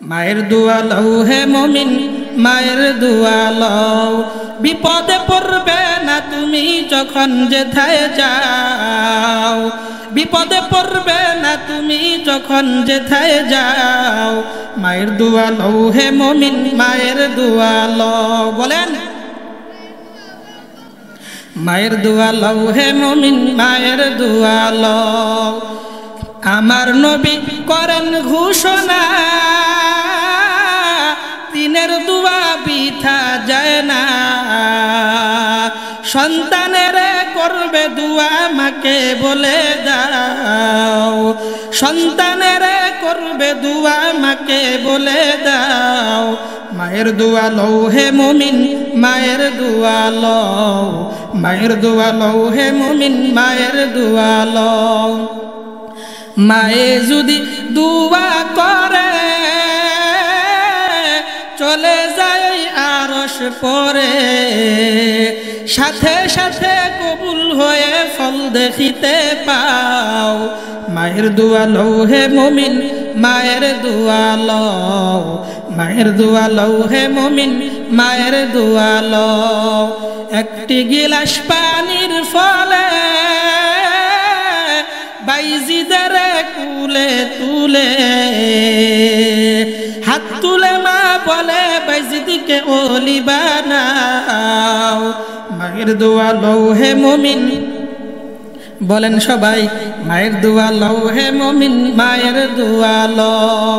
মায়ের দোয়া লও হে মুমিন, মায়ের দোয়া লও। বিপদে পড়বে না তুমি যখন যেথায় যাও, বিপদে পড়বে না তুমি যখন যেথায় যাও। মায়ের দোয়া লও হে মুমিন, মায়ের দোয়া লও। বলেন মায়ের দোয়া লও হে মুমিন, মায়ের দোয়া লও। আমার নবী করেন ঘোষণা, দিনের দোয়া বৃথা যায় না। সন্তানের করবে দোয়া মাকে বলে দাও, সন্তানের করবে দোয়া মাকে বলে দাও। মায়ের দোয়া লও হে মুমিন, মায়ের দোয়া লও। মায়ের দোয়া লও হে মুমিন, মায়ের দোয়া লও। মায়ে যদি দোয়া করে চলে যায় আরশ পরে, সাথে সাথে কবুল হয়ে ফল দেখিতে পাও। মায়ের দোয়া লও হে মুমিন, মায়ের দোয়া লও। মায়ের দোয়া লও হে মুমিন, মায়ের দোয়া লও। একটি গিলাস পানির ফলে বাইজিদের কুলে তুলে, হাত তুলে মা বলে বাইজিদকে ওলি বানাও। মায়ের দোয়া লও হে মুমিন, বলেন সবাই মায়ের দোয়া লও হে মুমিন, মায়ের দোয়া লও।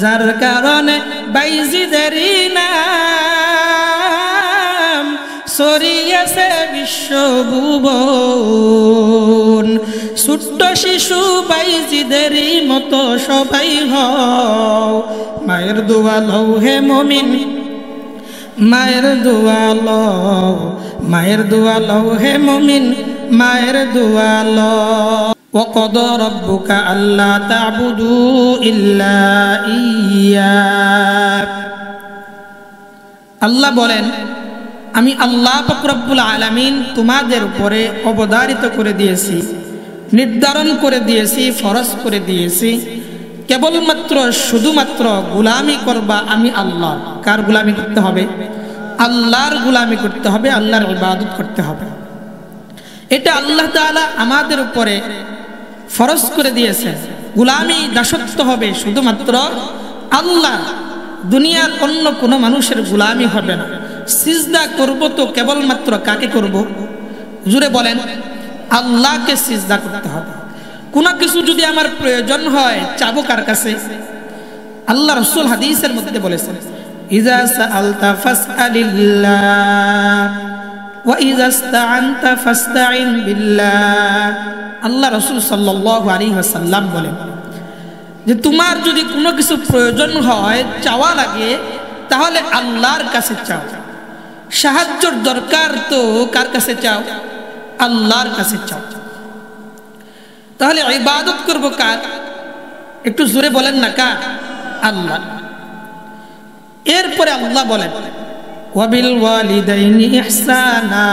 যার কারণে বাইজিদেরই নাম ছড়িয়েছে বিশ্বভুবন। ছোট্ট শিশু বাইজিদেরই মতো সবাই হও। মায়ের দোয়া লও হে মুমিন, মায়ের দোয়া লও। মায়ের দোয়া লও হে মুমিন, মায়ের দোয়া লও। وقضى ربك ألا تعبدوا إلا إياه। আল্লাহ বলেন আমি আল্লাহ পাক রব্বুল আলামিন তোমাদের উপরে অবধারিত করে দিয়েছি, নির্ধারণ করে দিয়েছি, ফরজ করে দিয়েছি কেবলমাত্র শুধুমাত্র গোলামি করবা আমি আল্লাহ। কার গোলামি করতে হবে? আল্লাহর গোলামি করতে হবে, আল্লাহর ইবাদত করতে হবে। এটা আল্লাহ তাআলা আমাদের উপরে ফরজ করে দিয়েছেন। গোলামি দাসত্ব হবে শুধুমাত্র আল্লাহ, দুনিয়ার অন্য কোনো মানুষের গোলামি হবে না। সিজদা করব তো কেবলমাত্র কাকে করব? জুড়ে বলেন আল্লাহকে সিজদা করতে হবে। কোনো কিছু যদি আমার প্রয়োজন হয় চাবো কার কাছে? আল্লাহ রাসূল হাদিসের মধ্যে বলেছেন ইযা সাআলতা ফাসআলিল্লাহ ওয়া ইযা ইসতাআনতা ফাসতাইন বিল্লাহ। আল্লাহ রাসূল সাল্লাল্লাহু আলাইহি ওয়াসাল্লাম বলেন যে তোমার যদি কোনো কিছু প্রয়োজন হয় চাওয়া লাগে তাহলে আল্লাহর কাছে চাও। সাহায্যের দরকার তো কার কাছে চাও? আল্লাহর কাছে চাও। তাহলে ইবাদত করব কার? একটু জোরে বলেন না কার? আল্লাহ। এরপরে আল্লাহ বলেন ওয়াবিল ওয়ালিদাইনি ইহসানা,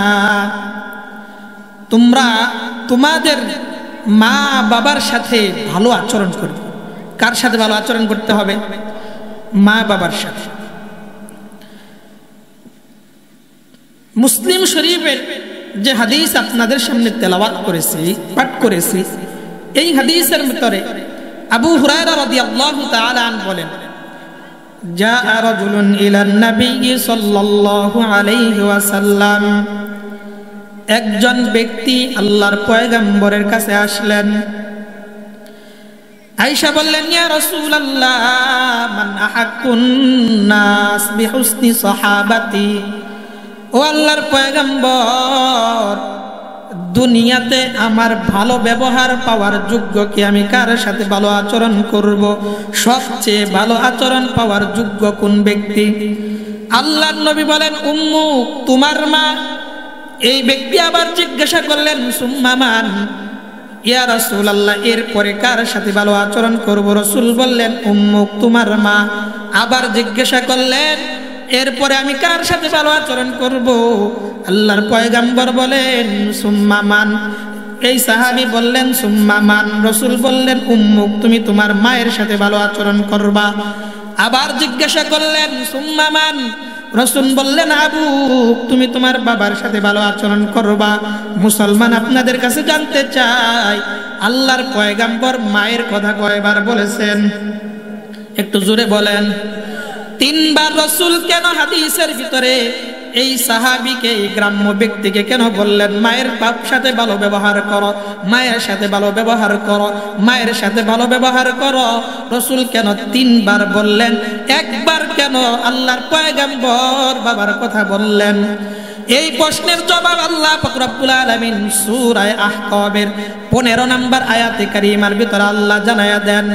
তোমরা তোমাদের মা বাবার সাথে ভালো আচরণ করবে। কার সাথে ভালো আচরণ করতে হবে? মা বাবার সাথে। মুসলিম শরীফের যে হাদিস আপনাদের সামনে তেলাওয়াত করেছি, পাঠ করেছি, এই হাদিসের ভিতরে আবু হুরায়রা রাদিয়াল্লাহু তাআলা আনহু বলেন জাআ রাজুলুন ইলান নবী সাল্লাল্লাহু আলাইহি ওয়াসাল্লাম, একজন ব্যক্তি আল্লাহর পয়গম্বরের কাছে আসলেন। আয়েশা বললেন ইয়া রাসূলুল্লাহ মান আহাক্কুন নাস বিহুসনি সাহাবাতি, ও আল্লাহর পয়গম্বর দুনিয়াতে আমার ভালো ব্যবহার পাওয়ার যোগ্য কি? আমি কার সাথে ভালো আচরণ করব? সবচেয়ে ভালো আচরণ পাওয়ার যোগ্য কোন ব্যক্তি? আল্লাহর নবী বলেন উম্মুক, তোমার মা। এই ব্যক্তি আবার জিজ্ঞাসা করলেন সুম্মা মান, ইয়া রাসূলুল্লাহ এরপরে কার সাথে ভালো আচরণ করব? রাসূল বললেন উম্মুক, তোমার মা। আবার জিজ্ঞাসা করলেন এরপরে আমি কার সাথে ভালো আচরণ করব? আল্লাহর পয়গম্বর বলেন সুম্মা মান। এই সাহাবী বললেন সুম্মা মান। রাসূল বললেন উম্মুক, তুমি তোমার মায়ের সাথে ভালো আচরণ করবা। আবার জিজ্ঞাসা করলেন সুম্মা মান? রাসূল বললেন আবু, তুমি তোমার বাবার সাথে ভালো আচরণ করবা। মুসলমান, আপনাদের কাছে জানতে চাই, আল্লাহর পয়গাম্বর মায়ের কথা কয়বার বলেছেন? একটু জোরে বলেন। 3 বার রাসূল কেন হাদিসের ভিতরে এই সাহাবীকে, এই গ্রাম্য ব্যক্তিকে কেন বললেন মায়ের বাপ সাথে ভালো ব্যবহার করো, মায়ের সাথে ভালো ব্যবহার করো, মায়ের সাথে ভালো ব্যবহার করো? রাসূল কেন 3 বার বললেন? একবার কেন আল্লাহর পয়গম্বর বাবার কথা বললেন? এই প্রশ্নের জবাব আল্লাহ পাক রব্বুল আলামিন সূরা আহকাবের 15 নম্বর আয়াতে কারিমার ভিতরে আল্লাহ জানায়া দেন,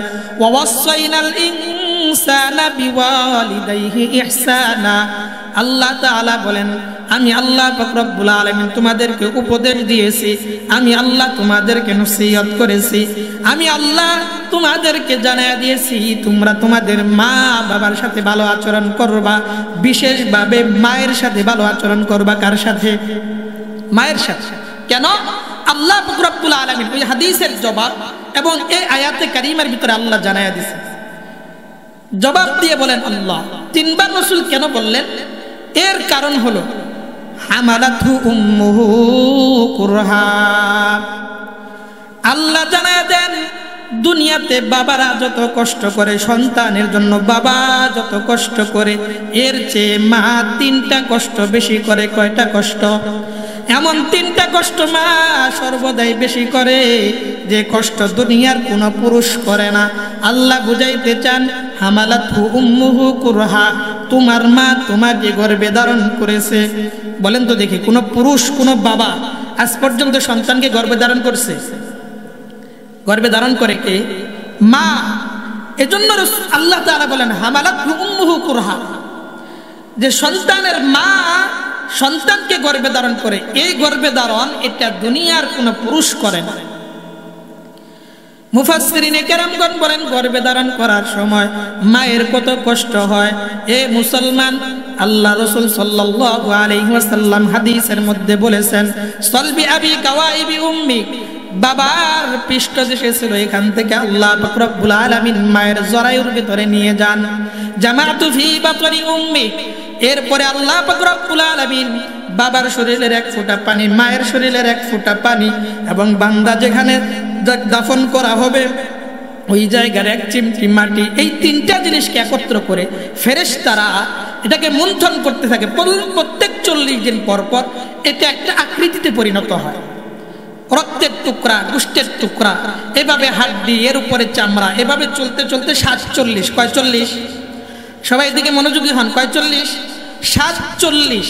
ওয়া ওয়াসাইনাল ইনসানা বিওয়ালিদাইহি ইহসানা। আল্লাহ তাআলা বলেন, আমি আল্লাহ পাক রব্বুল আলামিন তোমাদেরকে উপদেশ দিয়েছি, আমি আল্লাহ তোমাদেরকে নসিহত করেছি, আমি আল্লাহ তোমাদেরকে জানায়া দিয়েছি তোমরা তোমাদের মা বাবার সাথে ভালো আচরণ করবা, বিশেষভাবে মায়ের সাথে ভালো আচরণ করবা। কার সাথে? মায়ের সাথে। কেন? আল্লাহ পাক রব্বুল আলামিন ওই হাদিসের জবাব এবং এই আয়াতে কারিমার ভিতরে আল্লাহ জানায়া দিয়েছে। জবাব দিয়ে বলেন আল্লাহ 3 বার রাসূল কেন বললেন? এর কারণ হলো হামালাতহু উম্মুহু কুরহা। আল্লাহ জানায়া দেন, দুনিয়াতে বাবারা যত কষ্ট করে সন্তানের জন্য, বাবা যত কষ্ট করে, এর চেয়ে মা 3টা কষ্ট বেশি করে। কয়টা কষ্ট? এমন 3টা কষ্ট মা সর্বদাই বেশি করে, যে কষ্ট দুনিয়ার কোনো পুরুষ করে না। আল্লাহ বুঝাইতে চান, হামালাতহু উম্মুহু কুরহা, তোমার মা তোমাকে গর্ভে ধারণ করেছে। বলেন তো দেখি, কোন পুরুষ, কোন বাবা আজ পর্যন্ত সন্তানকে গর্ভে ধারণ করছে? গর্ভে ধারণ করে কে? মা। এজন্য আল্লাহ তাআলা বলেন হামালাতহু উম্মুহু কুরহা, যে সন্তানের মা সন্তানকে গর্ভে ধারণ করে। এই গর্ভে ধারণ এটা দুনিয়ার কোন পুরুষ করে না। মুফাসসিরিনে কেরামগণ বলেন, গর্ভে ধারণ করার সময় মায়ের কত কষ্ট হয়। এ মুসলমান, আল্লাহ রাসূল সাল্লাল্লাহু আলাইহি ওয়াসাল্লাম হাদিসের মধ্যে বলেছেন, সলবি আবি কাওয়াইবি উম্মিক, বাবার পৃষ্ঠদেশে ছিল, এখান থেকে আল্লাহ পাক রব্বুল আলামিন মায়ের জরায়ুর ভিতরে নিয়ে যান। জামাতু ফি বাতনি উম্মি, এরপরে আল্লাহ পাক রব্বুল আলামিন বাবার শরীরের 1 ফোঁটা পানি, মায়ের শরীরের 1 ফোঁটা পানি এবং বান্দা যেখানে দাফন করা হবে ওই জায়গার 1 চিমটি মাটি, এই 3টা জিনিসকে একত্র করে ফেরেশতারা এটাকে মন্থন করতে থাকে। প্রত্যেক 40 দিন পর পর এটা একটা আকৃতিতে পরিণত হয়। রক্তের টুকরা, গোশতের টুকরা, এভাবে হাড্ডি, এর উপরে চামড়া, এভাবে চলতে চলতে 47, কয় 40? সবাই এদিকে মনোযোগী হন, কয় 40? 47।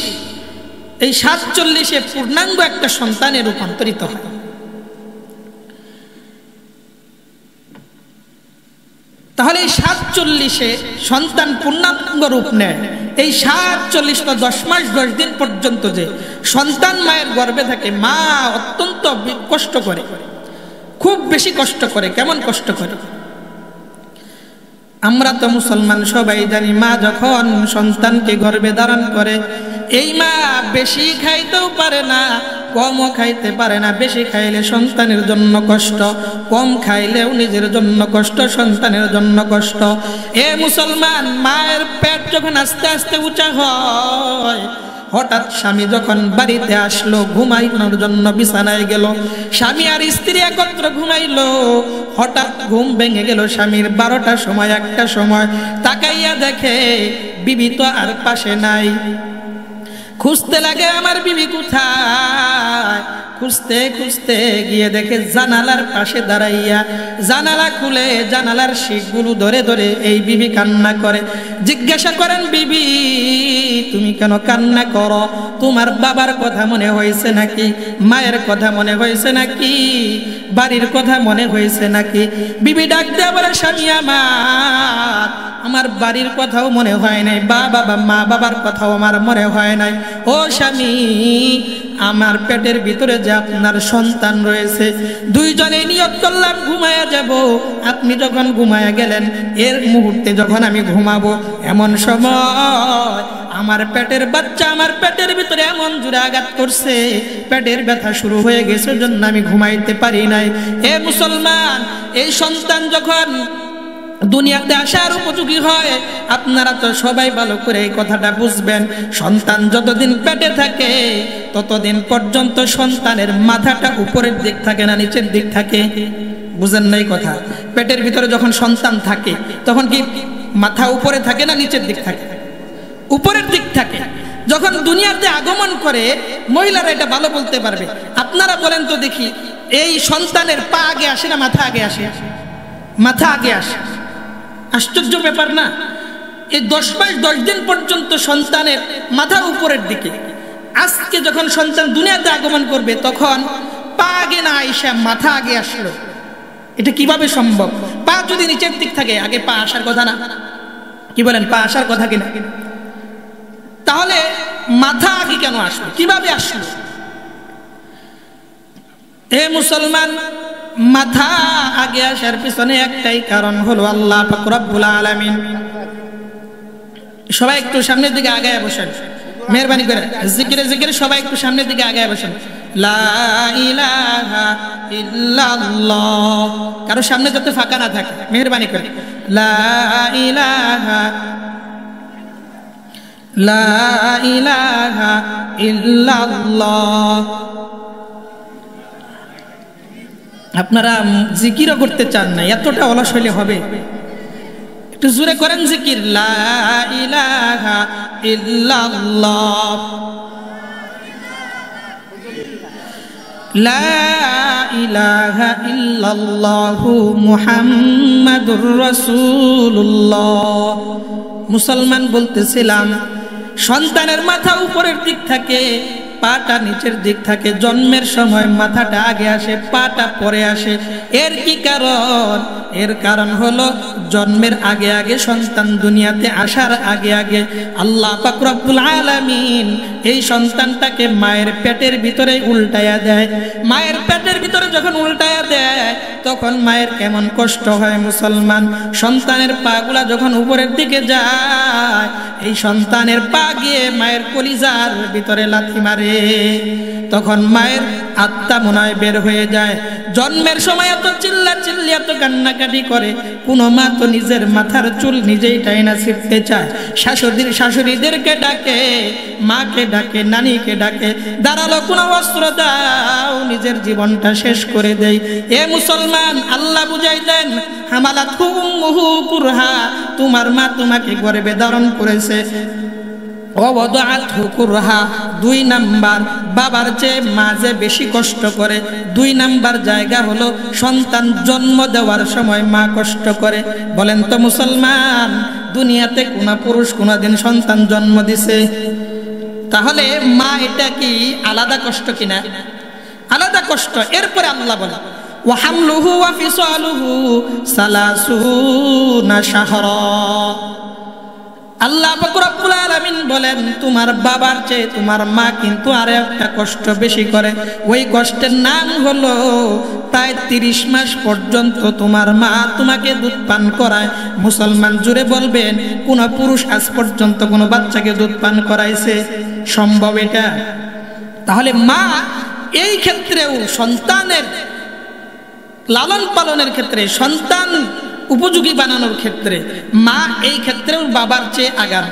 এই 47-এ পূর্ণাঙ্গ একটা সন্তানে রূপান্তরিত হয়। তাহলে এই 47-এ সন্তান পূর্ণাঙ্গ রূপ নেয়। এই 47 বা 10 মাস 10 দিন পর্যন্ত যে সন্তান মায়ের গর্ভে থাকে, মা অত্যন্ত কষ্ট করে, খুব বেশি কষ্ট করে। কেমন কষ্ট করে? আমরা তো মুসলমান সবাই জানি, মা যখন সন্তানকে গর্ভে ধারণ করে, এই মা বেশি খাইতেও পারে না, কমও খাইতে পারে না। বেশি খাইলে সন্তানের জন্য কষ্ট, কম খাইলেও নিজের জন্য কষ্ট, সন্তানের জন্য কষ্ট। এ মুসলমান, মায়ের পেট যখন আস্তে আস্তে উঁচা হয়, হঠাৎ স্বামী যখন বাড়িতে আসলো, ঘুমাইনোর জন্য বিছানায় গেল, স্বামী আর স্ত্রী একত্র ঘুমাইলো, হঠাৎ ঘুম ভেঙে গেল স্বামীর 12টার সময়, 1টার সময়। তাকাইয়া দেখে বিবি তো আর পাশে নাই। খুঁজতে লাগে আমার বিবি কোথায়। খুঁজতে খুঁজতে গিয়ে দেখে জানালার পাশে দাঁড়াইয়া, জানালা খুলে জানালার শিকগুলো ধরে ধরে এই বিবি কান্না করে। জিজ্ঞাসা করেন, বিবি তুমি কেন কান্না করো? তোমার বাবার কথা মনে হয়েছে নাকি? মায়ের কথা মনে হয়েছে নাকি? বাড়ির কথা মনে হয়েছে নাকি? বিবি ডাক দেয়া বলে, স্বামী আমার বাড়ির কথাও মনে হয় নাই, বাবা বা মা বাবার কথাও আমার মনে হয় নাই। ও স্বামী, আমার পেটের ভিতরে যে আপনার সন্তান রয়েছে, দুইজনে নিয়ত করলাম ঘুমায়া যাব। আপনি যখন ঘুমায়া গেলেন, এর মুহূর্তে যখন আমি ঘুমাবো, এমন সময় আমার পেটের বাচ্চা আমার পেটের ভিতরে এমন জোরে আঘাত করছে, পেটের ব্যথা শুরু হয়ে গেছে, জন্য আমি ঘুমাইতে পারি নাই। এ মুসলমান, এই সন্তান যখন দুনিয়াতে আসার উপযোগী হয়। আপনারা তো সবাই ভালো করে এই কথাটা বুঝবেন, সন্তান যতদিন পেটে থাকে ততদিন পর্যন্ত সন্তানের মাথাটা উপরের দিক থাকে না নিচের দিক থাকে? বুঝেন না এই কথা? পেটের ভিতরে যখন সন্তান থাকে তখন কি মাথা উপরে থাকে না নিচের দিক থাকে? উপরের দিক থাকে। যখন দুনিয়াতে আগমন করে, মহিলারা এটা ভালো বলতে পারবে, আপনারা বলেন তো দেখি, এই সন্তানের পা আগে আসে না মাথা আগে আসে? মাথা আগে আসে। আশ্চর্য ব্যাপার না? এই 10 মাস 10 দিন পর্যন্ত সন্তানের মাথা উপরের দিকে। আজকে যখন সন্তান দুনিয়াতে আগমন করবে তখন পা আগে না আইসা মাথা আগে আসলো। এটা কিভাবে সম্ভব? পা যদি নিচের দিক থাকে আগে পা আসার কথা না? কি বলেন, পা আসার কথা কিনা? তাহলে মাথা আগে কেন আসলো? কিভাবে আসলো? এ মুসলমান, মাথা আগে আসার পিছনে একটাই কারণ হলো আল্লাহ পাক রব্বুল আলামিন। সবাই একটু সামনের দিকে আগায় বসেন, মেহরবানি করে। জিকিরে জিকিরে সবাই একটু সামনের দিকে আগায় বসেন। লা ইলাহা ইল্লাল্লাহ। কারো সামনে যাতে ফাঁকা না থাকে, মেহরবানি করে। লা ইলাহা ইল্লাল্লাহ। আপনারা জিকিরও করতে চান না, এতটা অলস হইলে হবে? একটু জোরে করেন জিকির। লা ইলাহা ইল্লাল্লাহ, লা ইলাহা ইল্লাল্লাহু মুহাম্মাদুর রাসূলুল্লাহ। মুসলমান বলতেছিলাম, সন্তানের মাথা উপরের দিক থাকে, পাটা নিচের দিক থাকে। জন্মের সময় মাথাটা আগে আসে, পাটা পরে আসে। এর কি কারণ? এর কারণ হলো জন্মের আগে আগে, সন্তান দুনিয়াতে আসার আগে আগে আল্লাহ পাক রব্বুল আলামিন এই সন্তানটাকে মায়ের পেটের ভিতরে উল্টায়া দেয়। মায়ের পেটের ভিতরে যখন উল্টায়া দেয় তখন মায়ের কেমন কষ্ট হয় মুসলমান। সন্তানের পাগুলা যখন উপরের দিকে যায়, এই সন্তানের পা গিয়ে মায়ের কলিজার ভিতরে লাথি মারে, তখন মায়ের আত্মা মনে হয় বের হয়ে যায়। জন্মের সময় এত চিল্লা চিল্লি, এত কান্নাকাটি করে, কোন মা তো নিজের মাথার চুল নিজেই টাইনা ছিঁড়তে চায়। শাশুড়িদেরকে ডাকে, মাকে ডাকে, নানিকে ডাকে, দাঁড়ালো কোনো অস্ত্র দাও, নিজের জীবনটা শেষ করে দেয়। এ মুসলমান, আল্লাহ বুঝাই দেন, হামালাতহু উম্মুহু কুরহা, তোমার মা তোমাকে গর্ভে ধারণ করেছে। দুই নাম্বার, বাবার চেয়ে মা যে বেশি কষ্ট করে। 2 নাম্বার জায়গা হলো সন্তান জন্ম দেওয়ার সময় মা কষ্ট করে। বলেন তো মুসলমান, দুনিয়াতে কোন পুরুষ কোনদিন সন্তান জন্ম দিছে? তাহলে মা এটা কি আলাদা কষ্ট কিনা? আলাদা কষ্ট। এরপরে আল্লাহ বলে ওয়া হামলুহু ওয়া ফিসালুহু 30 শাহরা। আল্লাহ পাক রব্বুল আলামিন বলেন, তোমার বাবার চেয়ে তোমার মা কিন্তু আরো একটা কষ্ট বেশি করে। ওই কষ্টের নাম হলো প্রায় 30 মাস পর্যন্ত তোমার মা তোমাকে দুধ পান করায়। মুসলমান জুড়ে বলবেন, কোন পুরুষ আজ পর্যন্ত কোন বাচ্চাকে দুধ পান করাইছে? সম্ভব এটা? তাহলে মা এই ক্ষেত্রেও সন্তানের লালন পালনের ক্ষেত্রে, সন্তান উপযোগী বানানোর ক্ষেত্রে মা এই ক্ষেত্রেও বাবার চেয়ে আগাম।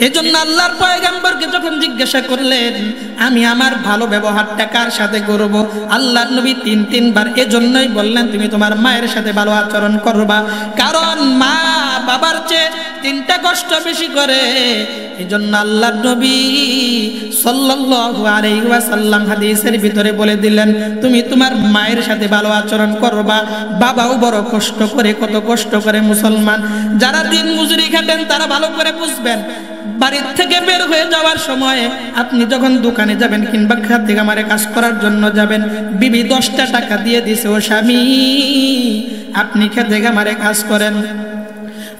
এজন্য আল্লাহর পয়গম্বরকে যখন জিজ্ঞাসা করলেন, আমি আমার ভালো ব্যবহারটা কার সাথে করব, আল্লাহর নবী 3 বার এজন্যই বললেন, তুমি তোমার মায়ের সাথে ভালো আচরণ করবা। কারণ মা বাবার চেয়ে 3টা কষ্ট বেশি করে। এজন্য আল্লাহর নবী সাল্লাল্লাহু আলাইহি ওয়াসাল্লাম হাদিসের ভিতরে বলে দিলেন, তুমি তোমার মায়ের সাথে ভালো আচরণ করবা। বাবাও বড় কষ্ট করে, কত কষ্ট করে মুসলমান। যারা দিন মজুরি খাটেন তারা ভালো করে বুঝবেন। বাড়ির থেকে বের হয়ে যাওয়ার সময় আপনি যখন দোকানে যাবেন কিংবা খেতে খামারে কাজ করার জন্য যাবেন, বিবি 10টা টাকা দিয়ে দিছে, ও স্বামী আপনি খেতে খামারে কাজ করেন।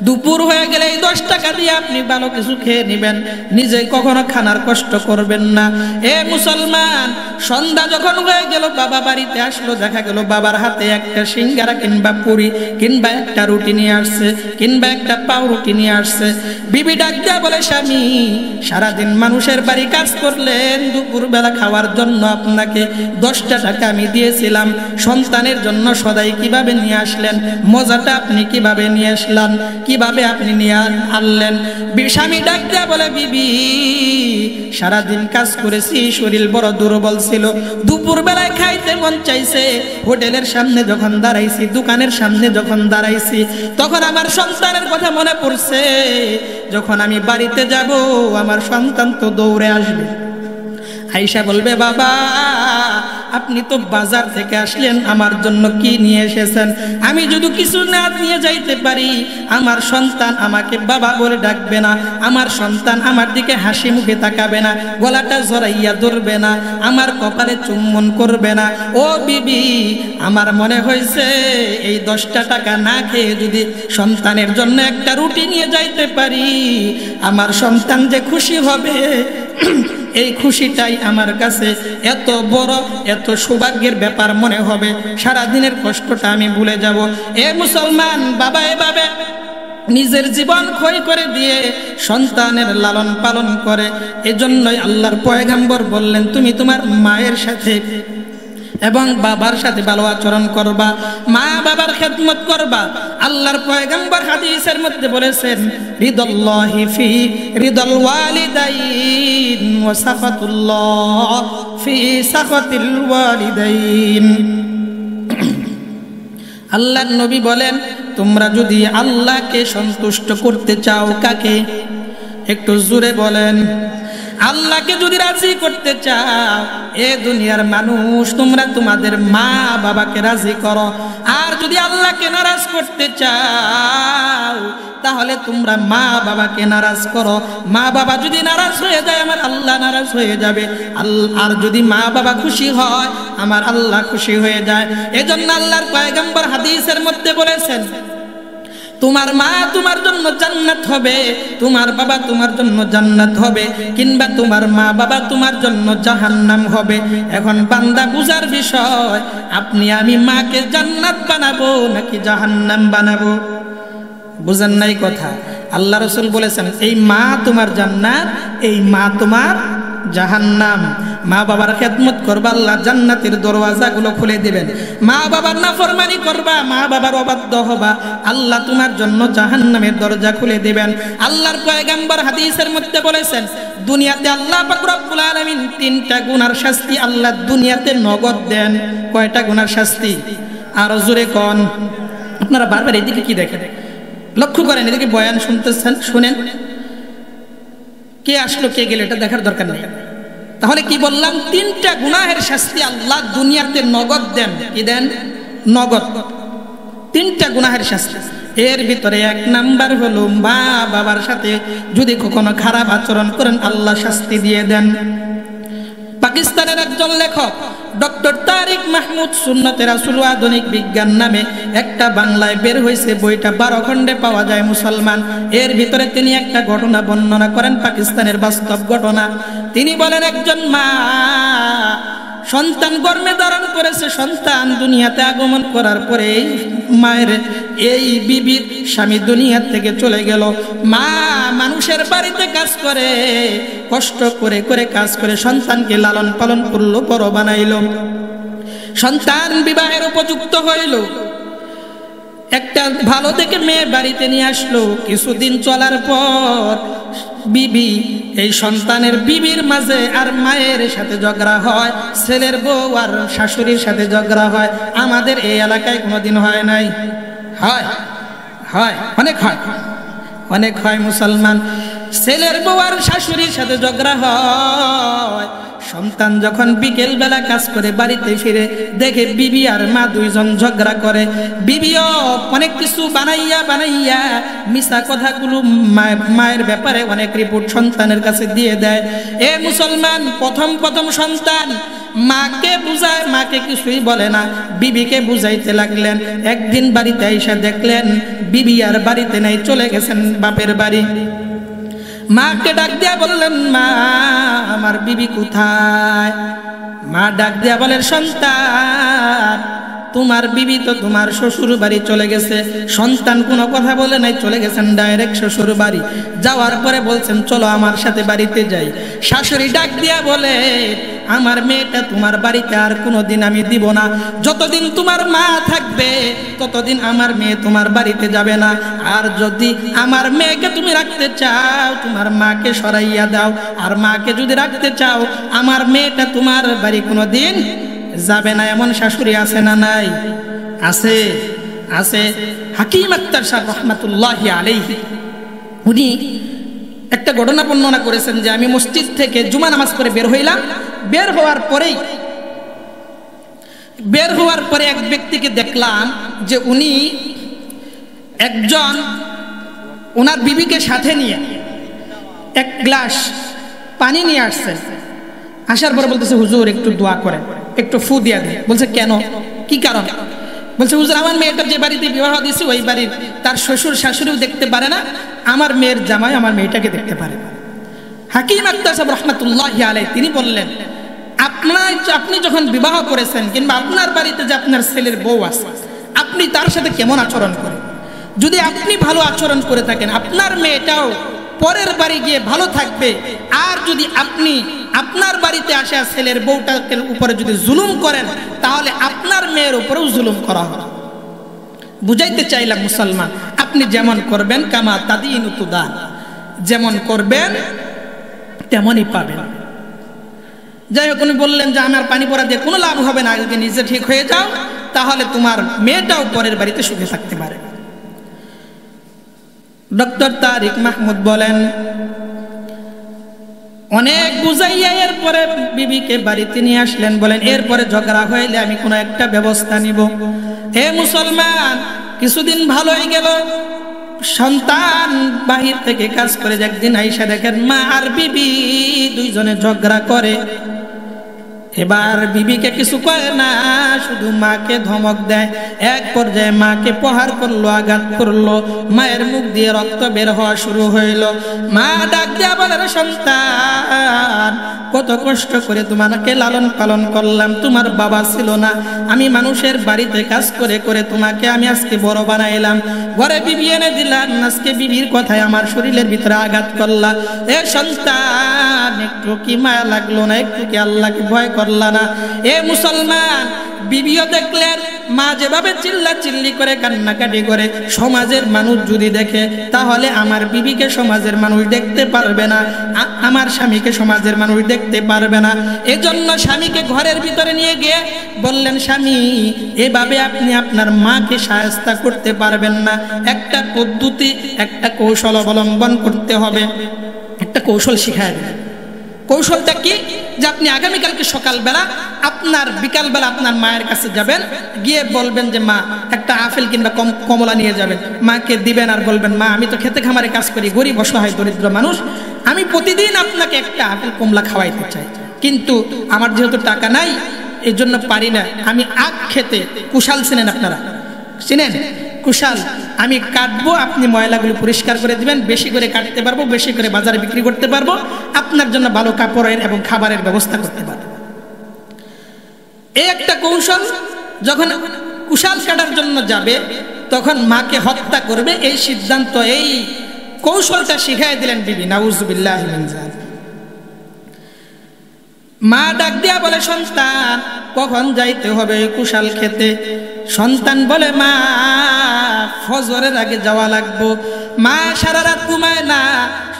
দুপুর হয়ে গেলে এই 10 টাকা দিয়ে আপনি ভালো কিছু খেয়ে নেবেন, নিজে কখনো খানার কষ্ট করবেন না। এ মুসলমান, সন্ধ্যা যখন হয়ে গেল, বাবা বাড়িতে আসলো, দেখা গেল বাবার হাতে একটা সিঙ্গারা কিংবা পুরি কিংবা একটা রুটি নিয়ে আসছে, কিংবা একটা পাউরুটি নিয়ে আসছে। বিবি ডাক দিয়া বলে, স্বামী সারাদিন মানুষের বাড়ি কাজ করলেন, দুপুরবেলা খাওয়ার জন্য আপনাকে 10টা টাকা আমি দিয়েছিলাম, সন্তানের জন্য সদাই কিভাবে নিয়ে আসলেন? মজাটা আপনি কিভাবে নিয়ে আসলেন? কিভাবে আপনি নিয়ে আনলেন? স্বামী ডাক দিয়া বলে, বিবি সারাদিন কাজ করেছি, শরীর বড় দুর্বল ছিল, দুপুর বেলায় খাইতে মন চাইছে। হোটেলের সামনে যখন দাঁড়াইছি, দোকানের সামনে যখন দাঁড়াইছি, তখন আমার সন্তানের কথা মনে পড়ছে। যখন আমি বাড়িতে যাব, আমার সন্তান তো দৌড়ে আসবে। আয়েশা বলবে, বাবা আপনি তো বাজার থেকে আসলেন, আমার জন্য কি নিয়ে এসেছেন? আমি যদি কিছু না নিয়ে যাইতে পারি, আমার সন্তান আমাকে বাবা বলে ডাকবে না, আমার সন্তান আমার দিকে হাসি মুখে তাকাবে না, গলাটা জড়াইয়া ধরবে না, আমার কপালে চুম্বন করবে না। ও বিবি, আমার মনে হয়েছে এই 10টা টাকা না খেয়ে যদি সন্তানের জন্য একটা রুটি নিয়ে যাইতে পারি, আমার সন্তান যে খুশি হবে, এই খুশিটাই আমার কাছে এত বড়, এত সৌভাগ্যের ব্যাপার মনে হবে, সারা দিনের কষ্টটা আমি ভুলে যাব। এ মুসলমান, বাবা এভাবে নিজের জীবন ক্ষয় করে দিয়ে সন্তানের লালন পালন করে। এজন্যই আল্লাহর পয়গম্বর বললেন, তুমি তোমার মায়ের সাথে এবং বাবার সাথে ভালো আচরণ করবা, মা বাবার খেদমত করবা। আল্লাহর পয়গম্বর হাদিসের মধ্যে বলেছেন, রিদাল্লাহি ফি রিদাল ওয়ালিদাইন ওয়া সাখাতুল্লাহ ফি সাখাতিল ওয়ালিদাইন। আল্লাহর নবী বলেন, তোমরা যদি আল্লাহকে সন্তুষ্ট করতে চাও, কাকে? একটু জোরে বলেন। আল্লাহকে যদি রাজি করতে চাও, এ দুনিয়ার মানুষ, তোমরা তোমাদের মা বাবাকে রাজি করো। আর যদি আল্লাহকে নারাজ করতে চাও, তাহলে তোমরা মা বাবাকে নারাজ করো। মা বাবা যদি নারাজ হয়ে যায়, আমার আল্লাহ নারাজ হয়ে যাবে। আর যদি মা বাবা খুশি হয়, আমার আল্লাহ খুশি হয়ে যায়। এজন্য আল্লাহর পয়গম্বর হাদিসের মধ্যে বলেছেন, তোমার মা তোমার জন্য জান্নাত হবে, তোমার বাবা তোমার জন্য জান্নাত হবে, কিংবা তোমার মা বাবা তোমার জন্য জাহান্নাম হবে। এখন বান্দা বুঝার বিষয়, আপনি আমি মাকে জান্নাত বানাবো নাকি জাহান্নাম বানাবো? বুঝেন নাই কথা? আল্লাহ রাসূল বলেছেন, এই মা তোমার জান্নাত, এই মা তোমার জাহান্নাম। মা বাবার খেদমত করবা, আল্লাহ জান্নাতের দরওয়াজাগুলো খুলে দিবেন। মা বাবার নাফরমানি করবা, মা বাবার অবাধ্য হবা, আল্লাহ তোমার জন্য জাহান্নামের দরজা খুলে দিবেন। আল্লাহর পয়গম্বর হাদিসের মধ্যে বলেছেন, দুনিয়াতে আল্লাহ পাক রব্বুল আলামিন 3টা গুনার শাস্তি আল্লাহ দুনিয়াতে নগদ দেন। কয়টা গুনার শাস্তি? আরো জোরে কোন। আপনারা বারবার এদিকে কি দেখেন? লক্ষ্য করেন, এদিকে বয়ান শুনতেছেন, শুনেন। কে আসলো কে গেল এটা দেখার দরকার নেই। তাহলে কি বললাম? 3টা গুনাহের শাস্তি আল্লাহ দুনিয়াতে নগদ দেন। কি দেন? নগদ। 3টা গুনাহের শাস্তি। এর ভিতরে 1 নাম্বার হলো, মা বাবার সাথে যদি কখনো খারাপ আচরণ করেন, আল্লাহ শাস্তি দিয়ে দেন। পাকিস্তানের একজন লেখক ডক্টর তারিক মাহমুদ সুন্নতে রাসূল আধুনিক বিজ্ঞান নামে একটা বাংলায় বের হয়েছে, বইটা 12 খণ্ডে পাওয়া যায় মুসলমান। এর ভিতরে তিনি একটা ঘটনা বর্ণনা করেন, পাকিস্তানের বাস্তব ঘটনা। তিনি বলেন, একজন মা সন্তান গর্ভে ধারণ করেছে। সন্তান দুনিয়াতে আগমন করার পরে মায়ের এই বিবির স্বামী দুনিয়া থেকে চলে গেল। মা মানুষের বাড়িতে কাজ করে, কষ্ট করে করে কাজ করে সন্তানকে লালন পালন করলো, বড় বানাইল। সন্তান বিবাহের উপযুক্ত হইল, একটা ভালো দেখে মেয়ে বাড়িতে নিয়ে আসলো। কিছুদিন চলার পর বিবি, এই সন্তানের বিবির মাঝে আর মায়ের সাথে ঝগড়া হয়, ছেলের বউ আর শাশুড়ির সাথে ঝগড়া হয়। আমাদের এই এলাকায় কোনোদিন হয় নাই? হয়, হয়, অনেক হয়, অনেক হয় মুসলমান। ছেলের বউ আর শাশুড়ির সাথে ঝগড়া হয়। সন্তান যখন বিকেল বেলা কাজ করে বাড়িতে ফিরে দেখে বিবি আর মা দুইজন ঝগড়া করে। বিবিও অনেক কিছু বানাইয়া বানাইয়া মিছা কথাগুলো মায়ের ব্যাপারে অনেক রিপোর্ট সন্তানের কাছে দিয়ে দেয়। এ মুসলমান, প্রথম সন্তান মাকে বুঝায়, মাকে কিছুই বলে না, বিবিকে বুঝাইতে লাগলেন। একদিন বাড়িতে আইসা দেখলেন বিবি আর বাড়িতে নাই, চলে গেছেন বাপের বাড়ি। মাকে ডাক দিয়া বললেন, মা আমার বিবি কোথায়? মা ডাক দিয়া বলেন, সন্তান তোমার বিবি তো তোমার শ্বশুর বাড়ি চলে গেছে। সন্তান কোনো কথা বলে নাই, চলে গেছেন ডাইরেক্ট শ্বশুর বাড়ি। যাওয়ার পরে বলছেন চলো আমার সাথে বাড়িতে যাই। শাশুড়ি ডাক দিয়া বলে, আমার মেয়েটা তোমার বাড়িতে আর কোনোদিন আমি দিব না। যতদিন তোমার মা থাকবে ততদিন আমার মেয়ে তোমার বাড়িতে যাবে না। আর যদি আমার মেয়েকে তুমি রাখতে চাও তোমার মাকে সরাইয়া দাও, আর মাকে যদি রাখতে চাও আমার মেয়েটা তোমার বাড়ি কোনোদিন যাবে না। এমন শাশুড়ি আছে না নাই? আছে, আছে। হাকিম আক্তার সাহেব রহমাতুল্লাহি আলাইহি উনি একটা ঘটনা বর্ণনা করেছেন যে আমি মসজিদ থেকে জুমা নামাজ পড়ে বের হইলাম। বের হওয়ার পরে এক ব্যক্তিকে দেখলাম যে উনি একজন ওনার বিবিকে সাথে নিয়ে এক গ্লাস পানি নিয়ে আসছেন। আসার পরে বলতেছে, হুজুর একটু দোয়া করেন, একটু ফু দিয়া দেন। বলছে কেন, কি কারণ? বলছে, হুজুর আমার মেয়েটা যে বাড়িতে বিবাহ দিয়েছে ওই বাড়ির তার শ্বশুর শাশুড়িও দেখতে পারে না, আমার মেয়ের জামাই আমার মেয়েটাকে দেখতে পারে না। হাকিম আক্তার সাহেব রহমাতুল্লাহি আলাইহি তিনি বললেন, আপনি যখন বিবাহ করেছেন কিংবা আপনার বাড়িতে যে আপনার ছেলের বউ আছে, আপনি তার সাথে কেমন আচরণ করেন? যদি আপনি ভালো আচরণ করে থাকেন আপনার মেয়েটাও পরের বাড়ি গিয়ে ভালো থাকবে। আর যদি আপনি আপনার বাড়িতে আসা ছেলের বউটাকে উপরে যদি জুলুম করেন তাহলে আপনার মেয়ের উপরেও জুলুম করা হবে। বুঝাইতে চাইলাম মুসলমান, আপনি যেমন করবেন কামা তাদিনু তুদান, যেমন করবেন তেমনই পাবেন। যাই হোক, উনি বললেন যে আমার পানি পড়া দিয়ে কোনো লাভ হবে না, যদি নিজে ঠিক হয়ে যাও তাহলে তোমার মেয়েটাও পরের বাড়িতে সুখে থাকতে পারে। ডক্টর তারিক মাহমুদ বলেন, অনেক বুঝাইয়া এরপরে বিবিকে বাড়িতে নিয়ে আসলেন। বলেন এরপরে ঝগড়া হইলে আমি কোনো একটা ব্যবস্থা নিব। হে মুসলমান, কিছুদিন ভালোই গেল। সন্তান বাহির থেকে কাজ করে একদিন আইসা দেখেন মা আর বিবি দুইজনে ঝগড়া করে। এবার বিবিকে কিছু করে না, শুধু মাকে ধমক দেয়। এক পর্যায়ে মাকে প্রহার করলো, আঘাত করলো। মায়ের মুখ দিয়ে রক্ত বের হওয়া শুরু হইল। মা ডাক দিয়া বলে, সন্তান কত কষ্ট করে তোমাকে লালন পালন করলাম, তোমার বাবা ছিল না, আমি মানুষের বাড়িতে কাজ করে করে তোমাকে আমি আজকে বড় বানাইলাম, ঘরে বিবি এনে দিলাম, আজকে বিবির কথায় আমার শরীরের ভিতরে আঘাত করলা। এ সন্তান একটু কি মায়া লাগলো না, একটু কি আল্লাহকে ভয় করলা না? এ মুসলমান, বিবিও দেখলেন মা যেভাবে চিল্লা চিল্লি করে কান্নাকাটি করে সমাজের মানুষ যদি দেখে তাহলে আমার বিবিকে সমাজের মানুষ দেখতে পারবে না, আমার স্বামীকে সমাজের মানুষ দেখতে পারবে না। এজন্য স্বামীকে ঘরের ভিতরে নিয়ে গিয়ে বললেন, স্বামী এভাবে আপনি আপনার মাকে শায়েস্তা করতে পারবেন না, একটা পদ্ধতি একটা কৌশল অবলম্বন করতে হবে। একটা কৌশল শিখায় দেন। কৌশলটা কি? যে আপনি আগামীকালকে সকালবেলা আপনার বিকালবেলা আপনার মায়ের কাছে যাবেন, গিয়ে বলবেন যে মা একটা আপেল কিংবা কমলা নিয়ে যাবেন, মাকে দিবেন আর বলবেন, মা আমি তো খেতে খামারে কাজ করি, গরিব অসহায় দরিদ্র মানুষ, আমি প্রতিদিন আপনাকে একটা আপেল কমলা খাওয়াইতে চাই, কিন্তু আমার যেহেতু টাকা নাই এই জন্য পারি না। আমি আখ খেতে, কুশাল চিনেন আপনারা? চিনেন কুশাল? আমি কাটবো, আপনি ময়লাগুলো পরিষ্কার করে দিবেন, বেশি করে কাটতে পারবো, বেশি করে বাজারে বিক্রি করতে পারবো, আপনার জন্য ভালো কাপড়ের এবং খাবারের ব্যবস্থা করতে পারবো। এই একটা কৌশল। যখন কুশাল কাটার জন্য যাবে তখন মাকে হত্যা করবে, এই সিদ্ধান্ত, এই কৌশলটা শিখাই দিলেন বিবি। নাউজুবিল্লাহ মিন যালিক। মা ডাক দিয়া বলে, সন্তান কখন যাইতে হবে কুশাল খেতে? সন্তান বলে, মা ফজরের আগে যাওয়া লাগবো। মা সারা রাত ঘুমায় না,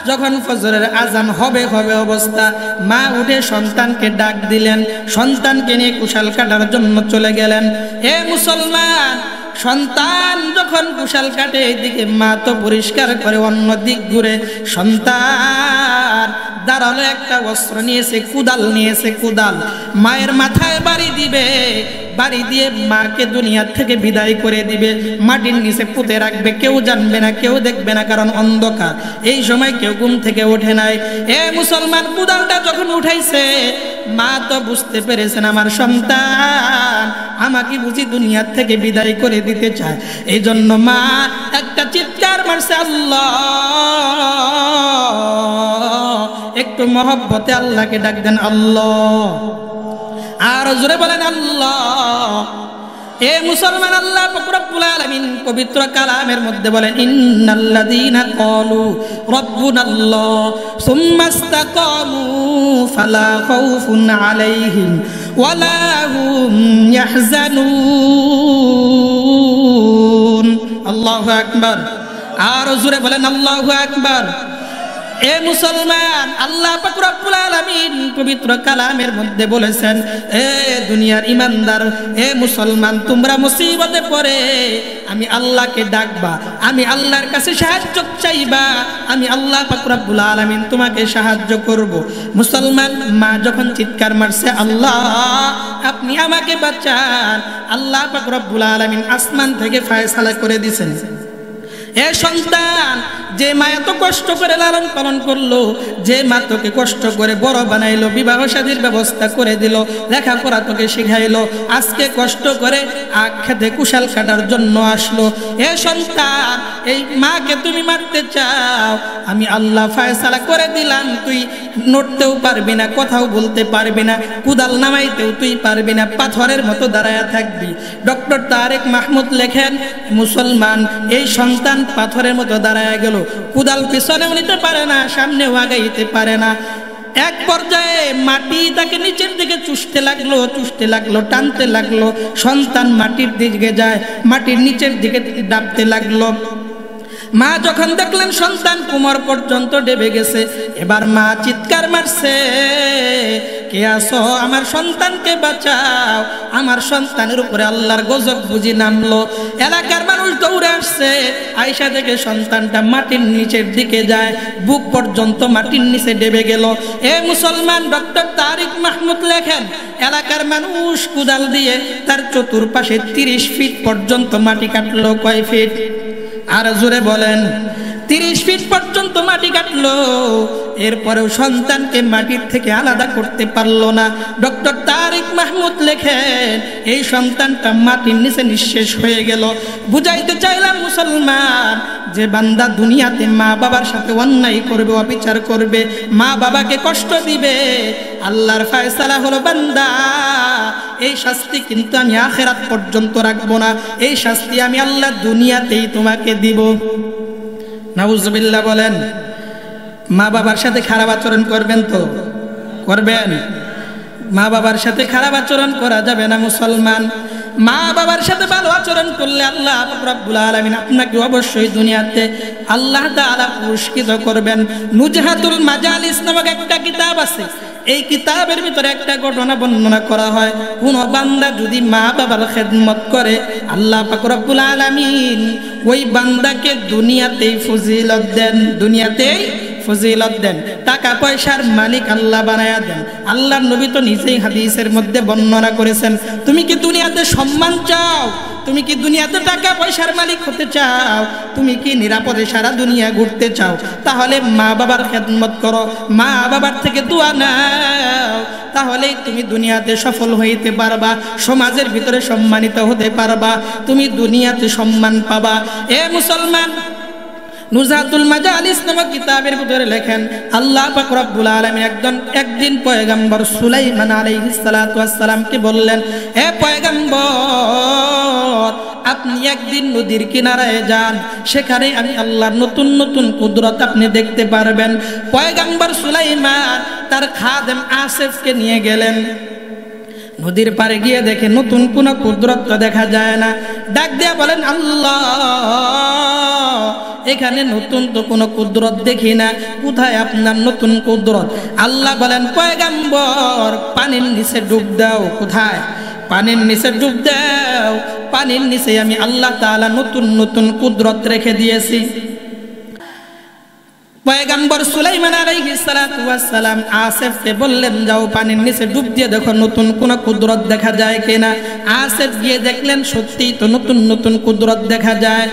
যখন ফজরের আজান হবে অবস্থা মা উঠে সন্তানকে ডাক দিলেন, সন্তানকে নিয়ে কুশাল কাটার জন্য চলে গেলেন। এ মুসলমান, সন্তান যখন কুশাল কাটে এইদিকে মা তো পরিষ্কার করে, অন্য দিক ঘুরে সন্তান দাঁড়ালো, একটা অস্ত্র নিয়েছে, কুদাল নিয়েছে। কুদাল মায়ের মাথায় বাড়ি দিবে, বাড়ি দিয়ে মাকে দুনিয়ার থেকে বিদায় করে দিবে, মাটির নিচে পুঁতে রাখবে, কেউ জানবে না, কেউ দেখবে না, কারণ অন্ধকার। এই সময় কেউ ঘুম থেকে ওঠে নাই। এ মুসলমান, কুদালটা যখন উঠাইছে মা তো বুঝতে পেরেছেন আমার সন্তান আমাকে বুঝি দুনিয়া থেকে বিদায় করে দিতে চায়, এই জন্য মা একটা চিৎকার মারছে, আল্লাহ। একটু মহব্বতে আল্লাহকে ডাক দেন, আল্লাহ। আর জোরে বলেন আল্লাহ। এ মুসলমান, আল্লাহ পাক রব্বুল আলামিন পবিত্র কালামের মধ্যে বলেন, ইন্নাল্লাযীনা ক্বালু রাব্বুনাল্লাহ সুম্মা ইসতাকামু ফালা খাউফুন আলাইহিম ওয়ালা হুম ইয়াহজানুন। আল্লাহু আকবার। আর জোরে বলেন আল্লাহু আকবার। এ মুসলমান, আল্লাহ পাক রব্বুল আলামিন পবিত্র কালামের মধ্যে বলেছেন, এ দুনিয়ার ইমানদার, এ মুসলমান, তোমরা মুসিবতে পড়ে আমি আল্লাহকে ডাকবা, আমি আল্লাহর কাছে সাহায্য চাইবা, আমি আল্লাহ পাক রব্বুল আলামিন তোমাকে সাহায্য করব। মুসলমান, মা যখন চিৎকার মারছে, আল্লাহ আপনি আমাকে বাঁচান, আল্লাহ পাক রব্বুল আলামিন আসমান থেকে ফয়সালা করে দিয়েছেন। এ সন্তান, যে মা এত কষ্ট করে লালন পালন করলো, যে মা তোকে কষ্ট করে বড় বানাইলো, বিবাহ শাদীর ব্যবস্থা করে দিল, লেখাপড়া তোকে শিখাইলো, আজকে কষ্ট করে খেতে কুশাল কাটার জন্য আসলো। এ সন্তান, এই মাকে তুমি মারতে চাও, আমি আল্লাহ ফয়সালা করে দিলাম, তুই নড়তেও পারবি না, কথাও বলতে পারবি না, কুদাল নামাইতেও তুই পারবি না, পাথরের মতো দাঁড়ায়া থাকবি। ডক্টর তারেক মাহমুদ লেখেন, মুসলমান, এই সন্তান পাথরের মতো দাঁড়ায় গেল, কুদাল পিছনেও নিতে পারে না, সামনেও আগাইতে পারে না। এক পর্যায়ে মাটি তাকে নিচের দিকে চুষতে লাগলো, টানতে লাগলো। সন্তান মাটির দিকে যায়, মাটির নিচের দিকে ডাবতে লাগলো। মা যখন দেখলেন সন্তান কোমর পর্যন্ত ডেবে গেছে, এবার মা চিৎকার মারছে, কে আসো, আমার সন্তানকে বাঁচাও। আমার সন্তানের উপরে আল্লাহর গজব বুঝি নামলো। এলাকার মানুষ দৌড়ে আসছে, আয়সা থেকে সন্তানটা মাটির নিচের দিকে যায়, বুক পর্যন্ত মাটির নিচে ডেবে গেল। এ মুসলমান, ডক্টর তারিক মাহমুদ লেখেন, এলাকার মানুষ কুদাল দিয়ে তার চতুর্পাশে 30 ফিট পর্যন্ত মাটি কাটলো। কয় ফিট? আর জোরে বলেন। 30 ফিট পর্যন্ত মাটি কাটলো। এরপরেও সন্তানকে মাটির থেকে আলাদা করতে পারলো না। ডক্টর তারিক মাহমুদ লেখেন, এই সন্তানটা মাটির নিচে নিঃশেষ হয়ে গেল। বুঝাইতে চাইলাম মুসলমান, যে বান্দা দুনিয়াতে মা বাবার সাথে অন্যায় করবে, অবিচার করবে, মা বাবাকে কষ্ট দিবে, আল্লাহর ফয়সালা হলো, বান্দা এই শাস্তি কিন্তু আমি আখিরাত পর্যন্ত রাখবো না, এই শাস্তি আমি আল্লাহ দুনিয়াতেই তোমাকে দিব। নাউজুবিল্লাহ বলেন। মা বাবার সাথে খারাপ আচরণ করবেন তো? করবেন? মা বাবার সাথে খারাপ আচরণ করা যাবে না মুসলমান। মা বাবার সাথে ভালো আচরণ করলে আল্লাহ রাব্বুল আলামিন আপনাকে অবশ্যই দুনিয়াতে আল্লাহ তাআলা পুরস্কৃত করবেন। নুজহাতুল মাজালিস নামক একটা কিতাব আছে, এই কিতাবের ভিতরে একটা ঘটনা বর্ণনা করা হয়। কোন বান্দা যদি মা বাবার খেদমত করে, আল্লাহ পাক রব্বুল আলামিন ওই বান্দাকে দুনিয়াতেই ফজিলত দেন, দুনিয়াতেই ফজিলত দেন, টাকা পয়সার মালিক আল্লাহ বানায়া দেন। আল্লাহর নবী তো নিজেই হাদিসের মধ্যে বর্ণনা করেছেন, তুমি কি দুনিয়াতে সম্মান চাও? তুমি কি দুনিয়াতে টাকা পয়সার মালিক হতে চাও? তুমি কি নিরাপদে সারা দুনিয়া ঘুরতে চাও? তাহলে মা বাবার খেদমত করো, মা বাবার থেকে দোয়া নাও, তাহলেই তুমি দুনিয়াতে সফল হইতে পারবা, সমাজের ভিতরে সম্মানিত হতে পারবা, তুমি দুনিয়াতে সম্মান পাবা। এ মুসলমান, নুজহাতুল মাজালিস নামক কিতাবের ভিতরে লেখেন, আল্লাহ পাক রব্বুল আলামিন একদিন পয়গম্বর সুলাইমান আলাইহিস সালাতু ওয়াস সালামকে বললেন, হে পয়গম্বর, আপনি একদিন নদীর কিনারায় যান, সেখানে আমি আল্লাহর নতুন নতুন কুদরত আপনি দেখতে পারবেন। পয়গম্বর সুলাইমান তার খাদেম আসেফকে নিয়ে গেলেন। নদীর পাড়ে গিয়ে দেখে নতুন কোন কুদরত দেখা যায় না। ডাক দিয়া বলেন, আল্লাহ, এখানে নতুন তো কোনো কুদরত দেখি না, কোথায় আপনার নতুন কুদরত? আল্লাহ বলেন, পয়গম্বর, পানির নিচে ডুব দাও। কোথায়? পানির নিচে ডুব দাও, পানির নিচে আমি আল্লাহ তাআলা নতুন নতুন কুদরত রেখে দিয়েছি। পয়গম্বর সুলাইমান আলাইহিস সালাতু ওয়াস সালাম আসেফকে বললেন, যাও পানির নিচে ডুব দিয়ে দেখো নতুন কোন কুদরত দেখা যায় কিনা। আসেফ গিয়ে দেখলেন, সত্যিই তো নতুন নতুন কুদরত দেখা যায়।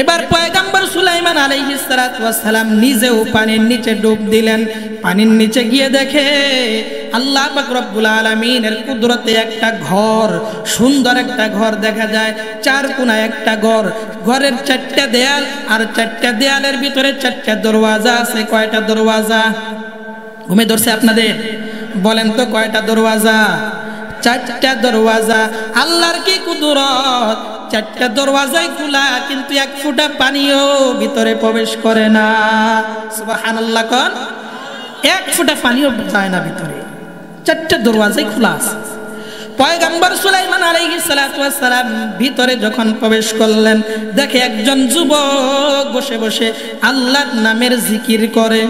এবার পয়গম্বর সুলাইমান আলাইহিস সালাতু ওয়াস সালাম নিজেও পানির নিচে ডুব দিলেন। পানির নিচে গিয়ে দেখে আল্লাহ পাক রব্বুল আলামিনের কুদরতে একটা ঘর, সুন্দর একটা ঘর দেখা যায়, চার কোণায় একটা ঘর, ঘরের চারটা দেয়াল, আর চারটা দেয়ালের ভিতরে চারটা দরওয়াজা আছে। কয়টা দরওয়াজা? ঘুমে ধরছে আপনাদের? বলেন তো কয়টা দরওয়াজা? চারটা দরওয়াজা। আল্লাহর কি কুদরত! চারটা দরওয়াজাই খোলা, কিন্তু এক ফোঁটা পানিও ভিতরে প্রবেশ করে না। সুবহানাল্লাহ কোন! এক ফোঁটা পানিও যায় না ভিতরে, চারটা দরওয়াজাই খোলা আছে। পয়গম্বর সুলাইমান আলাইহিস সালাতু ওয়াস সালাম ভিতরে যখন প্রবেশ করলেন, দেখে একজন যুবক বসে বসে আল্লাহর নামের জিকির করে।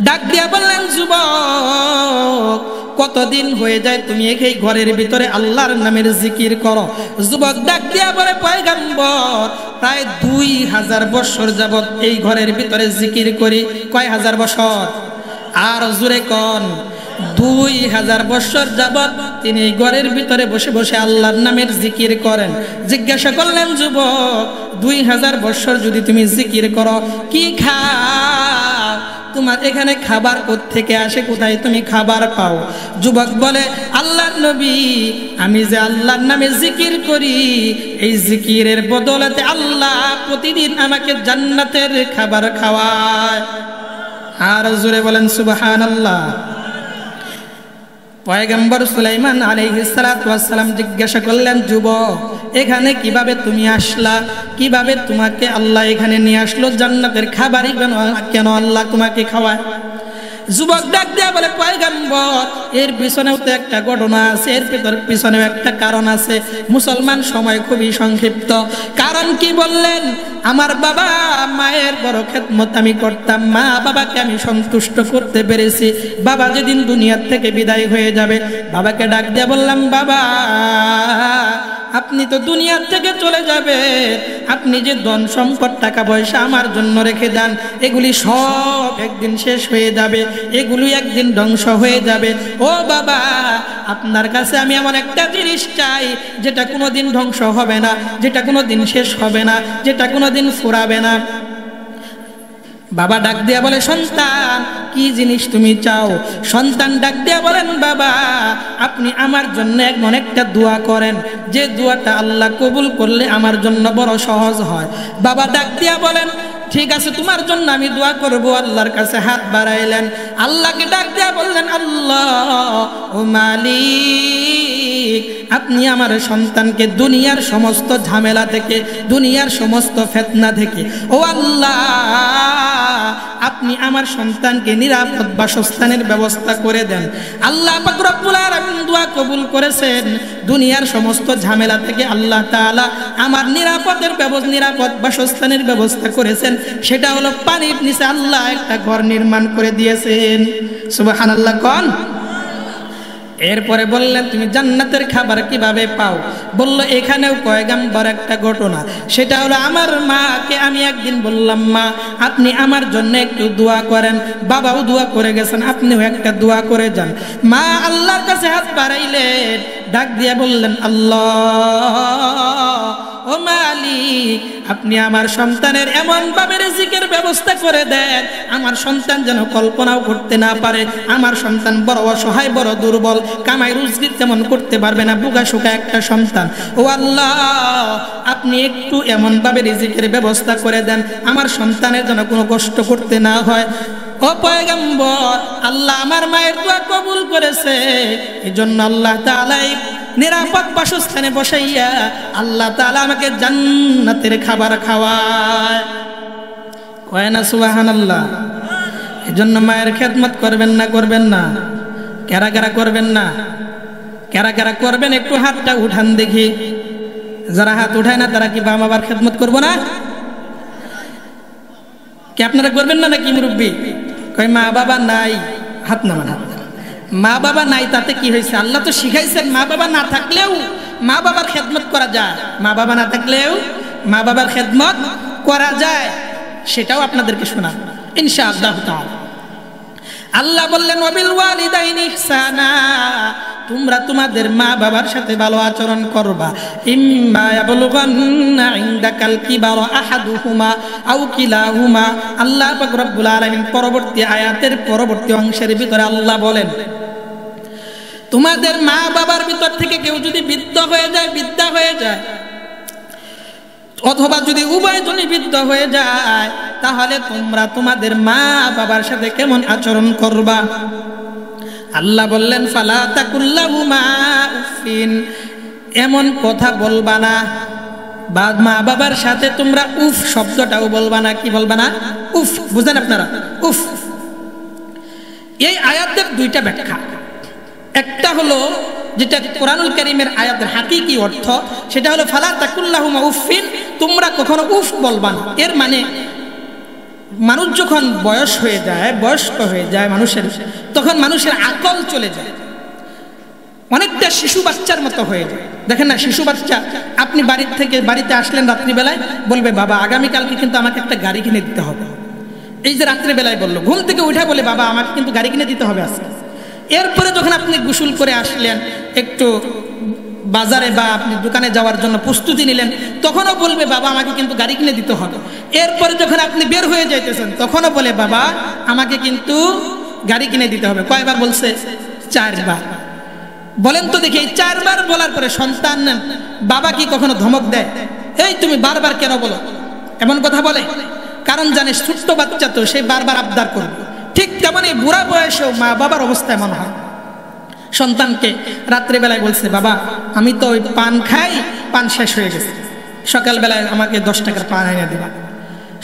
ডাক দিয়া বললেন, যুবক, কতদিন হয়ে যায় তুমি এই ঘরের ভিতরে আল্লাহর নামের জিকির করো? যুবক ডাক দিয়া বলে, পয়গম্বর, প্রায় 2000 বছর যাবত এই ঘরের ভিতরে জিকির করি। কয় হাজার বছর? আর জোরে কোন! 2000 বছর যাবত তিনি এই ঘরের ভিতরে বসে বসে আল্লাহর নামের জিকির করেন। জিজ্ঞাসা করলেন, যুবক, 2000 বছর যদি তুমি জিকির করো, কি খাও? তোমার এখানে খাবার কোত্থেকে আসে? কোথায় তুমি খাবার পাও? যুবক বলে, আল্লাহর নবী, আমি যে আল্লাহর নামে জিকির করি, এই জিকিরের বদৌলতে আল্লাহ প্রতিদিন আমাকে জান্নাতের খাবার খাওয়ায়। আর জোরে বলেন সুবহানাল্লাহ। পয়গম্বর সুলাইমান আলাইহিস সালাতু ওয়াস সালাম জিজ্ঞাসা করলেন, যুবক, এখানে কিভাবে তুমি আসলা? কিভাবে তোমাকে আল্লাহ এখানে নিয়ে আসলো? জান্নাতের খাবারই কেন আল্লাহ তোমাকে খাওয়ায়? যুবক ডাক দেয়া বলে, পয়গম্বর, এর পিছনেও তো একটা ঘটনা আছে, এর পিছনেও একটা কারণ আছে। মুসলমান সময় খুবই সংক্ষিপ্ত। কারণ কি বললেন? আমার বাবা মায়ের বড় খেদমত আমি করতাম, মা বাবাকে আমি সন্তুষ্ট করতে পেরেছি। বাবা যেদিন দুনিয়ার থেকে বিদায় হয়ে যাবে, বাবাকে ডাক দিয়ে বললাম, বাবা, আপনি তো দুনিয়ার থেকে চলে যাবে, আপনি যে ধন সম্পদ টাকা পয়সা আমার জন্য রেখে দেন, এগুলি সব একদিন শেষ হয়ে যাবে, এগুলি একদিন ধ্বংস হয়ে যাবে। ও বাবা, আপনার কাছে আমি এমন একটা জিনিস চাই, যেটা কোনোদিন ধ্বংস হবে না, যেটা কোনোদিন শেষ হবে না, যেটা কোনোদিন ফুরাবে না। বাবা ডাক দিয়া বলে, সন্তান, কি জিনিস তুমি চাও? সন্তান ডাক দিয়া বলেন, বাবা, আপনি আমার জন্য এমন একটা দোয়া করেন, যে দোয়াটা আল্লাহ কবুল করলে আমার জন্য বড় সহজ হয়। বাবা ডাক দিয়া বলেন, ঠিক আছে, তোমার জন্য আমি দোয়া করব। আল্লাহর কাছে হাত বাড়াইলেন, আল্লাহকে ডাক দিয়া বললেন, আল্লাহ ও মালিক, আপনি আমার সন্তানকে দুনিয়ার সমস্ত ঝামেলা থেকে, দুনিয়ার সমস্ত ফিতনা থেকে, ও আল্লাহ, আপনি আমার সন্তানকে নিরাপদ বাসস্থানের ব্যবস্থা করে দেন। আল্লাহ পাক রব্বুল আলামিন দোয়া কবুল করেছেন। দুনিয়ার সমস্ত ঝামেলা থেকে আল্লাহ তাআলা আমার নিরাপদ বাসস্থানের ব্যবস্থা করেছেন। সেটা হলো পানির নিচে আল্লাহ একটা ঘর নির্মাণ করে দিয়েছেন। সুবহানাল্লাহ কোন! এরপরে বললেন, তুমি জান্নাতের খাবার কিভাবে পাও? বলল, এখানেও পয়গম্বর একটা ঘটনা। সেটা হলো, আমার মাকে আমি একদিন বললাম, মা, আপনি আমার জন্য একটু দোয়া করেন। বাবাও দোয়া করে গেছেন, আপনিও একটা দোয়া করে যান। মা আল্লাহর কাছে হাত বাড়াইলেন, ডাক দিয়ে বললেন, আল্লাহ ও মালিক, আপনি আমার সন্তানের এমন ভাবে রিজিকের ব্যবস্থা করে দেন, আমার সন্তান যেন কল্পনাও করতে না পারে। আমার সন্তান বড় অসহায়, বড় দুর্বল, কামাই রুজি তেমন করতে পারবে না, বুকা শুকা একটা সন্তান। ও আল্লাহ, আপনি একটু এমন ভাবে রিজিকের ব্যবস্থা করে দেন, আমার সন্তানের যেন কোনো কষ্ট করতে না হয়। ও পয়গম্বর, আল্লাহ আমার মায়ের দোয়া কবুল করেছে। এজন্য আল্লাহ তাআলা নিরাপদ বাসস্থানে বসাইয়া আল্লাহ তাআলা আমাকে জান্নাতের খাবার খাওয়ায়। কয় না সুবহানাল্লাহ? এজন্য মায়ের খেদমত করবেন না? করবেন না? কারা কারা করবেন না? কারা কারা করবেন? একটু হাতটা উঠান দেখি। যারা হাত উঠায় না তারা কি মা বাবার খেদমত করবো না? কি আপনারা করবেন না নাকি মুরব্বী? কয় মা বাবা নাই, হাত নামান, হাত। মা বাবা নাই তাতে কি হয়েছে? আল্লাহ তো শিখাইছেন মা বাবা না থাকলেও মা বাবার খেদমত করা যায়। মা বাবা না থাকলেও মা বাবার খেদমত করা যায়, সেটাও আপনাদেরকে শোনা ইনশাআল্লাহ তাআলা। আল্লাহ বললেন, ওয়াবিল ওয়ালিদাইনি ইহসানা, তোমরা তোমাদের মা বাবার সাথে ভালো আচরণ করবা। ইম্মা ইয়াবলুগান্না ইনদাকাল কিবারা আহাদুহুমা আও কিলাহুমা। আল্লাহ পাক রব্বুল আলামিন পরবর্তী আয়াতের পরবর্তী অংশের ভিতরে আল্লাহ বলেন, তোমাদের মা বাবার ভিতর থেকে কেউ যদি বিদ্যা হয়ে যায় অথবা যদি উভয়জনই বৃদ্ধ হয়ে যায়, তাহলে তোমরা তোমাদের মা বাবার সাথে কেমন আচরণ করবা? আল্লাহ বললেন ফালা তাকুল্লাহুমা উফিন, এমন কথা বলবা না, বা মা বাবার সাথে তোমরা উফ শব্দটাও বলবা না। কি বলবা না? উফ। বুঝেন আপনারা? উফ। এই আয়াতের দুইটা ব্যাখ্যা। একটা হলো যেটা কোরআনুল কারীমের আয়াতের হাকিকি অর্থ, সেটা হলো ফালা তাকুল্লাহুমা উফিন, তোমরা কখনো উফ বলবা না। এর মানে মানুষ যখন বয়স্ক হয়ে যায় মানুষের, তখন মানুষের আকল চলে যায়, অনেকটা শিশু বাচ্চার মতো হয়ে যায়। দেখেন না, শিশু বাচ্চা আপনি বাড়িতে আসলেন রাত্রিবেলায়, বলবে বাবা আগামীকালকে কিন্তু আমাকে একটা গাড়ি কিনে দিতে হবে। এই যে রাত্রিবেলায় বললো, ঘুম থেকে উঠে বলে বাবা আমাকে কিন্তু গাড়ি কিনে দিতে হবে আজকে। এরপরে যখন আপনি গোসল করে আসলেন, একটু বাজারে বা আপনি দোকানে যাওয়ার জন্য প্রস্তুতি নিলেন, তখনও বলবে বাবা আমাকে কিন্তু গাড়ি কিনে দিতে হবে। এরপরে যখন আপনি বের হয়ে যাইতেছেন, তখনও বলে বাবা আমাকে কিন্তু গাড়ি কিনে দিতে হবে। কয়বার বলছে? 4 বার। বলেন তো দেখি, এই 4 বার বলার পরে সন্তান বাবা কি কখনো ধমক দেয়? এই তুমি বারবার কেন বলো? এমন কথা বলে? কারণ জানে ছোট্ট বাচ্চা তো, সে বারবার আবদার করবে। ঠিক তেমনই বুড়া বয়সেও মা বাবার অবস্থা এমন হয়। সন্তানকে রাত্রিবেলায় বলছে বাবা আমি তো ওই পান খাই, পান শেষ হয়ে গেছে, সকালবেলায় আমাকে 10 টাকার পান এনে দেবা।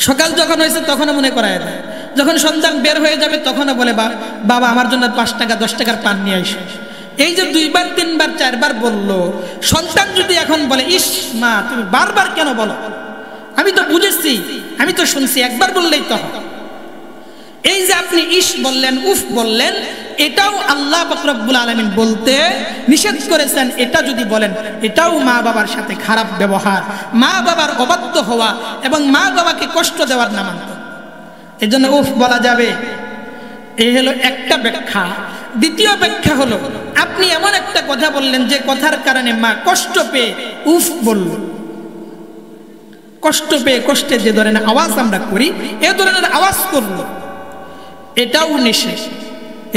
সকাল যখন হয়েছে তখনও মনে করায় দেয়। যখন সন্তান বের হয়ে যাবে তখনও বলে বাবা আমার জন্য 5 টাকা 10 টাকার পান নিয়ে আসো। এই যে 2 বার 3 বার 4 বার বললো, সন্তান যদি এখন বলে ইস মা তুমি বারবার কেন বলো, আমি তো বুঝেছি, আমি তো শুনছি, একবার বললেই তো হয়। এই যে আপনি ইস বললেন, উফ বললেন, এটাও আল্লাহ পাক রব্বুল আলামিন বলতে নিষেধ করেছেন। এটা যদি বলেন, এটাও মা বাবার সাথে খারাপ ব্যবহার, মা বাবার অবাধ্য হওয়া এবং মা বাবাকে কষ্ট দেওয়ার নামান্তর। এই জন্য উফ বলা যাবে। এই হলো একটা ব্যাখ্যা। দ্বিতীয় ব্যাখ্যা হলো আপনি এমন একটা কথা বললেন যে কথার কারণে মা কষ্ট পেয়ে উফ বলল। কষ্ট পেয়ে, কষ্টের যে ধরনের আওয়াজ আমরা করি, এ ধরনের আওয়াজ করলো, এটাও নিষেধ।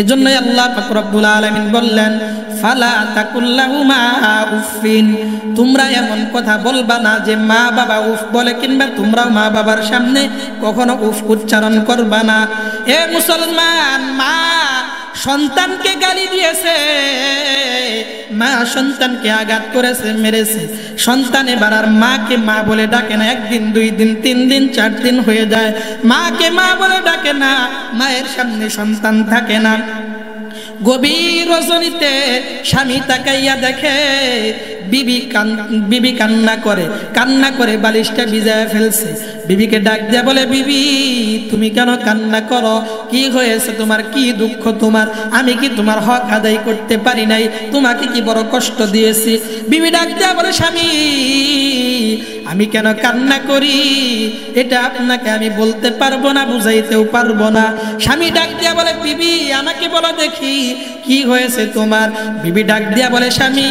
এজন্যই আল্লাহ পাক রব্বুল আলামিন বললেন ফালা তাকুল্লাহুমা উফিন, তোমরা এমন কথা বলবা না যে মা বাবা উফ বলে, কিংবা তোমরাও মা বাবার সামনে কখনো উফ উচ্চারণ করবা না। এ মুসলমান, মা সন্তানকে গালি দিয়েছে, মা সন্তানকে আঘাত করেছে, মেরেছে, সন্তান এবার আর মাকে মা বলে ডাকে না। 1 দিন 2 দিন 3 দিন 4 দিন হয়ে যায়, মাকে মা বলে ডাকে না, মায়ের সামনে সন্তান থাকে না। গভীর রজনীতে স্বামী তাকাইয়া দেখে বিবি কান্না করে বালিশটা ভিজায় ফেলছে। বিবিকে ডাক দিয়ে বলে বিবি তুমি কেন কান্না করো? কি হয়েছে তোমার? কি দুঃখ তোমার? আমি কি তোমার হক আদায় করতে পারি নাই? তোমাকে কি বড় কষ্ট দিয়েছি? বিবি ডাক দিয়ে বলে স্বামী আমি কেন কান্না করি এটা আপনাকে আমি বলতে পারবো না, বুঝাইতেও পারবো না। স্বামী ডাক দিয়া বলে বিবি আমাকে বলো দেখি কি হয়েছে তোমার? বিবি ডাক দিয়া বলে স্বামী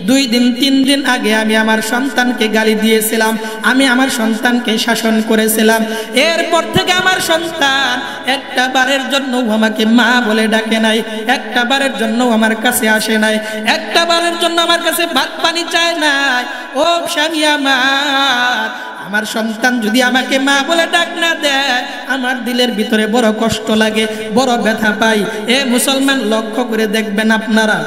2 দিন 3 দিন আগে আমি আমার সন্তানকে গালি দিয়েছিলাম, আমি আমার সন্তানকে শাসন করেছিলাম। এরপর থেকে আমার সন্তান একটা বারের জন্য আমাকে মা বলে ডাকে নাই, একটা বারের জন্য আমার কাছে আসে নাই, একটা বারের জন্য আমার কাছে ভাত পানি চায় নাই। ও স্বামী আমার সন্তান যদি আমাকে মা বলে ডাক না দেয়, আমার দিলের ভিতরে বড় কষ্ট লাগে, বড় ব্যথা পাই। এ মুসলমান লক্ষ্য করে দেখবেন আপনারা,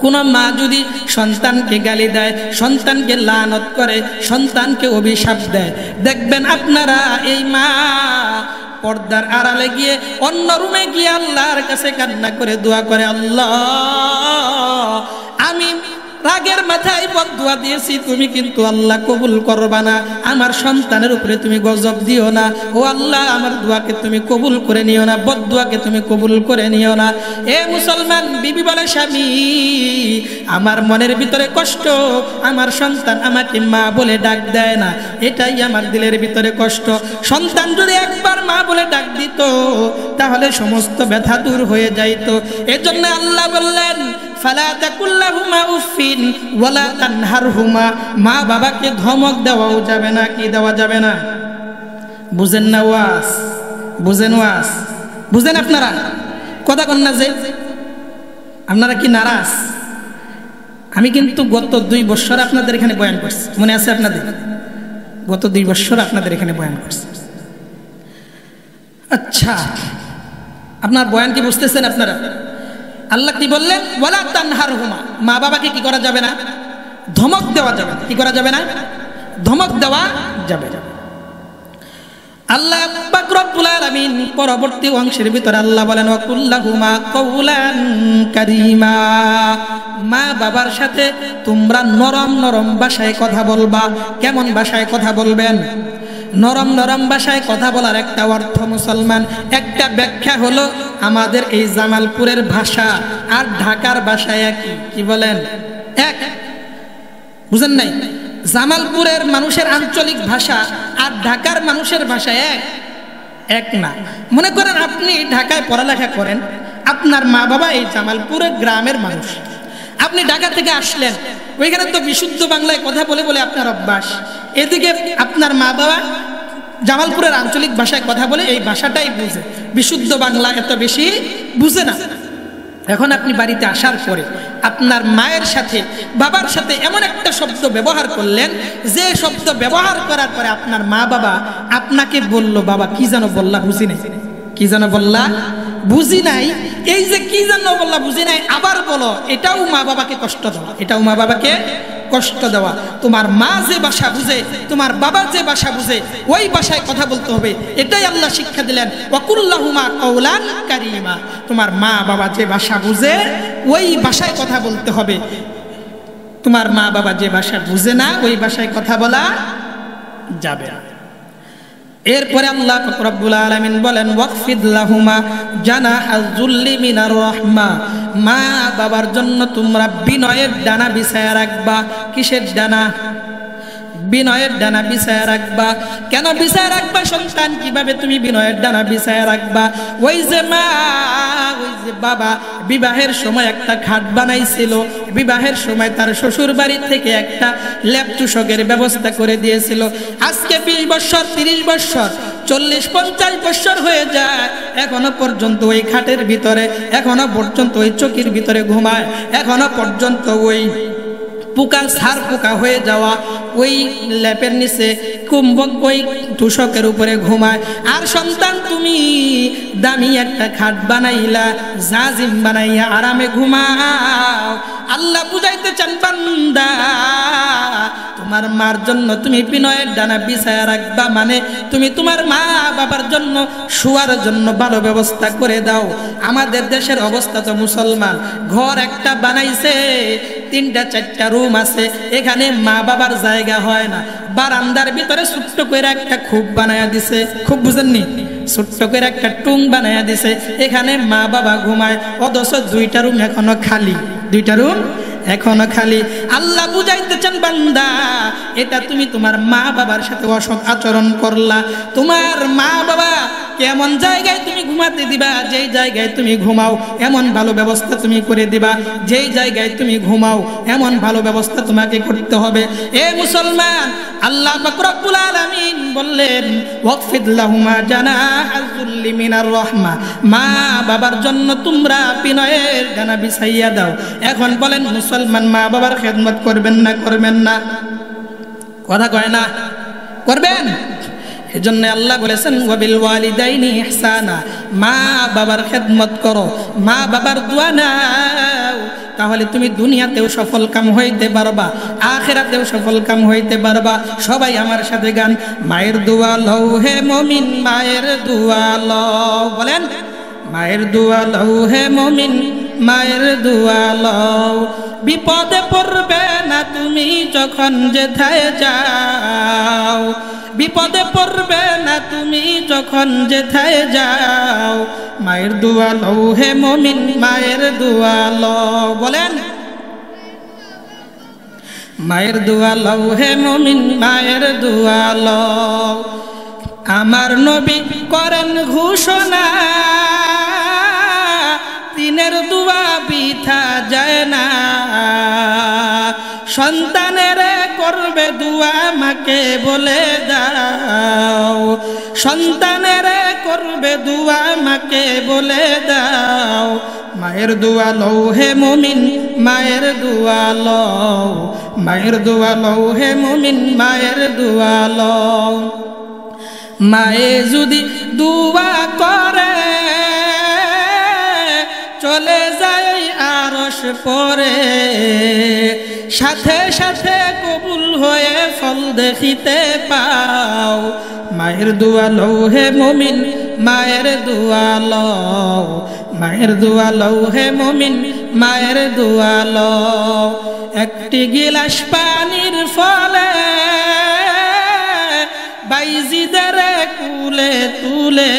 কোন মা যদি সন্তানকে গালি দেয়, সন্তানকে লানত করে, সন্তানকে অভিশাপ দেয়, দেখবেন আপনারা এই মা পর্দার আড়ালে গিয়ে অন্য রুমে গিয়ে আল্লাহর কাছে কান্না করে দোয়া করে, আল্লাহ আমি রাগের মাথায় বদদুয়া দিয়েছি, তুমি কিন্তু আল্লাহ কবুল করবা না, আমার সন্তানের উপরে তুমি গজব দিও না। ও আল্লাহ আমার দোয়াকে তুমি কবুল করে নিও না, বদদুয়াকে তুমি কবুল করে নিও না। এ মুসলমান, বিবি বলে স্বামী আমার মনের ভিতরে কষ্ট, আমার সন্তান আমাকে মা বলে ডাক দেয় না, এটাই আমার দিলের ভিতরে কষ্ট। সন্তান যদি একবার মা বলে ডাক দিত তাহলে সমস্ত ব্যথা দূর হয়ে যাইত। এজন্য আল্লাহ বললেন ফালা তাকুল্লাহুমা উফিন ওয়ালা তানহারহুমা, মা বাবাকে ধমক দেওয়াও যাবে না। কি দেওয়া যাবে না? বুঝেন না ওয়াজ? বুঝেন ওয়াজ? বুঝেন আপনারা কথা কন না? যে আপনারা কি নারাজ? আমি কিন্তু গত 2 বছর আপনাদের এখানে বয়ান করছি, মনে আছে আপনাদের? গত 2 বছর আপনাদের এখানে বয়ান করছি। আচ্ছা, আপনার বয়ান কি বুঝতেছেন আপনারা? আল্লাহ কি বললেন? ওয়ালা তানহারহুমা, মা বাবাকে কি করা যাবে না? ধমক দেওয়া যাবে না। কি করা যাবে না? ধমক দেওয়া যাবে না। আল্লাহ পাক রব্বুল আলামিন পরবর্তী অংশের ভিতরে আল্লাহ বলেন ওয়াকুল্লাহুমা কাওলান কারীমা, মা বাবার সাথে তোমরা নরম নরম ভাষায় কথা বলবা। কেমন ভাষায় কথা বলবেন? নরম নরম ভাষায় কথা বলার একটা অর্থ মুসলমান, একটা ব্যাখ্যা হলো আমাদের এই জামালপুরের ভাষা আর ঢাকার ভাষা একই। কি বলেন? এক। বুঝেন নাই? জামালপুরের মানুষের আঞ্চলিক ভাষা আর ঢাকার মানুষের ভাষা এক না। মনে করেন আপনি ঢাকায় পড়ালেখা করেন, আপনার মা বাবা এই জামালপুরের গ্রামের মানুষ, আপনি ঢাকা থেকে আসলেন, ওইখানে তো বিশুদ্ধ বাংলায় কথা বলে বলে আপনার অভ্যাস। এদিকে আপনার মা বাবা জামালপুরের আঞ্চলিক ভাষায় কথা বলে, এই ভাষাটাই বুঝে, বিশুদ্ধ বাংলা এত বেশি বুঝে না। এখন আপনি বাড়িতে আসার পরে আপনার মায়ের সাথে বাবার সাথে এমন একটা শব্দ ব্যবহার করলেন, যে শব্দ ব্যবহার করার পরে আপনার মা বাবা আপনাকে বলল, বাবা কি যেন বললা বুঝি নাই, কি যেন বললা বুঝি নাই। এই যে কি যেন বললা বুঝি নাই আবার বলো, এটাও মা বাবাকে কষ্ট দেওয়া, এটাও মা বাবাকে কষ্ট দেওয়া। তোমার মা যে ভাষা বুঝে, তোমার বাবা যে ভাষা বুঝে, ওই ভাষায় কথা বলতে হবে। এটাই আল্লাহ শিক্ষা দিলেন ওয়াকুল্লাহুমা কাওলান কারীমা। তোমার মা বাবা যে ভাষা বুঝে ওই ভাষায় কথা বলতে হবে। তোমার মা বাবা যে ভাষা বুঝে না ওই ভাষায় কথা বলা যাবে না। এরপরে আল্লাহ রব্বুল আলামিন বলেন ওয়াকফিদ লাহুমা জানাহাজ যুল্লি মিনার রাহমা, মা বাবার জন্য তোমরা বিনয়ের ডানা বিছায়া রাখবা। কিসের ডানা? বিনয়ের ডানা বিছায়া রাখবা। কেন বিছায়া রাখবা? সন্তান কিভাবে তুমি বিনয়ের ডানা বিছায়া রাখবা? ওই যে মা, ওই যে বাবা বিবাহের সময় একটা খাট বানাইছিল, বিবাহের সময় তার শ্বশুর বাড়ি থেকে একটা লেপ তুষকের ব্যবস্থা করে দিয়েছিল। আজকে 20 বছর 30 বছর 40-50 বছর হয়ে যায়, এখনো পর্যন্ত ওই খাটের ভিতরে, এখনো পর্যন্ত ওই চকির ভিতরে ঘুমায়, এখনো পর্যন্ত ওই পোকা সার পোকা হয়ে যাওয়া ওই ল্যাপের নিচে কুম্ভক ওই তুষকের উপরে ঘুমায়। আর সন্তান তুমি দামি একটা খাট বানাইলা, জাজিম বানাইয়া আরামে ঘুমাও। আল্লাহ বুঝাইতে চান বান্দা, তোমার মার জন্য তুমি বিনয়ের ডানা বিছায়া রাখবা, মানে তুমি তোমার মা বাবার জন্য শোয়ার জন্য ভালো ব্যবস্থা করে দাও। আমাদের দেশের অবস্থা তো মুসলমান, ঘর একটা বানাইছে, 3টা-4টা রুম আছে, এখানে মা বাবার জায়গা হয় না। বারান্দার ভিতরে ছোট্ট করে একটা খুব বানায়া দিছে, খুব বুঝেননি, ছোট্ট করে একটা টুং বানায়া দিছে, এখানে মা বাবা ঘুমায়, অথচ 2টা রুম এখনো খালি, 2টা রুম এখনো খালি। আল্লাহ বুঝাইতে চান বান্দা, এটা তুমি তোমার মা বাবার সাথে অসৎ আচরণ করলা। তোমার মা বাবা কেমন জায়গায় তুমি ঘুমাতে দিবা, যেই জায়গায় তুমি ঘুমাও এমন ভালো ব্যবস্থা তুমি করে দিবা, যেই জায়গায় তুমি ঘুমাও এমন ভালো ব্যবস্থা তোমাকে করতে হবে। এ মুসলমান, আল্লাহ পাক রব্বুল আলামিন বললেন ওয়াকফিদ লাহুমা জানাহাজ যুল্লি মিনার রাহমা, মা বাবার জন্য তোমরা বিনয়ের ডানা বিছাইয়া দাও। এখন বলেন মুসলমান মা বাবার খেদমত করবেন না করবেন না? কথা কয় না? করবেন। এজন্য আল্লাহ বলেছেন ওয়াবিল ওয়ালিদাইনি ইহসানা, মা বাবার খেদমত করো, মা বাবার দোয়া নাও, তাহলে তুমি দুনিয়াতেও সফল কাম হইতে পারবা, আখিরাতেও সফল কাম হইতে পারবা। সবাই আমার সাথে গান, মায়ের দোয়া লও হে মুমিন, মায়ের দোয়া লও। বলেন মায়ের দোয়া লও হে মুমিন, মায়ের দোয়া লও। বিপদে পড়বে না তুমি যখন যেথায় যাও, বিপদে পড়বে না তুমি যখন যেথায় যাও, মায়ের দোয়া লও হে মুমিন, মায়ের দোয়া লও। বলেন মায়ের দোয়া লও হে মুমিন, মায়ের দোয়া লও। আমার নবী করেন ঘোষণা, দিনের দোয়া বৃথা যায় না। সন্তানের করবে দোয়া মাকে বলে দাও, সন্তানের করবে করবে দুয়া মাকে বলে দাও, মায়ের দোয়া লও হে মুমিন, মায়ের দোয়া লও, মায়ের দোয়া লও হে মুমিন, মায়ের দোয়া লও। মায়ে যদি দোয়া করে চলে যায় আরশ পরে, সাথে সাথে কবুল হয়ে ফল দেখিতে পাও। মায়ের দোয়া লও হে মুমিন, মায়ের দোয়া লও, মায়ের দোয়া লও হে মুমিন, মায়ের দোয়া লও। একটি গিলাস পানির ফলে বাইজিদের কুলে তুলে,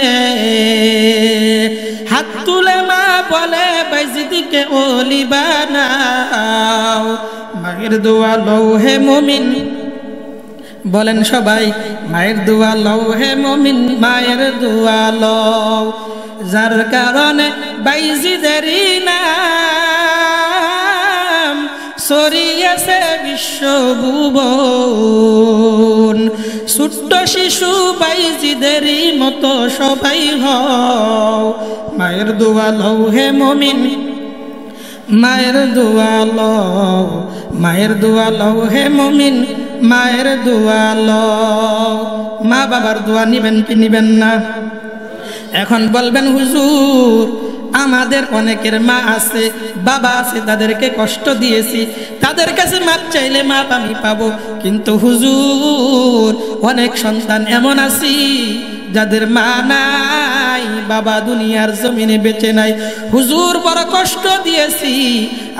হাত তুলে মা বলে বাইজিদিকে ওলি বানাও। মায়ের দোয়া লও হে মুমিন, বলেন সবাই, মায়ের দোয়া লও হে মুমিন, মায়ের দোয়া লও। যার কারণে বাইজিদেরই নাম ছড়িয়েছে বিশ্বভুবন। ছোট্ট শিশু বাইজিদেরই মতো সবাই হও। মায়ের দোয়া লও হে মুমিন, মায়ের দোয়া লও, মায়ের দোয়া লও হে মুমিন, মায়ের দোয়া লও। মা বাবার দোয়া নিবেন কি নিবেন না? এখন বলবেন হুজুর আমাদের অনেকের মা আছে, বাবা আছে, তাদেরকে কষ্ট দিয়েছি, তাদের কাছে মাপ চাইলে মাপ আমি পাবো। কিন্তু হুজুর অনেক সন্তান এমন আছি যাদের মা নাই, বাবা দুনিয়ার জমিনে বেঁচে নাই। হুজুর বড় কষ্ট দিয়েছি,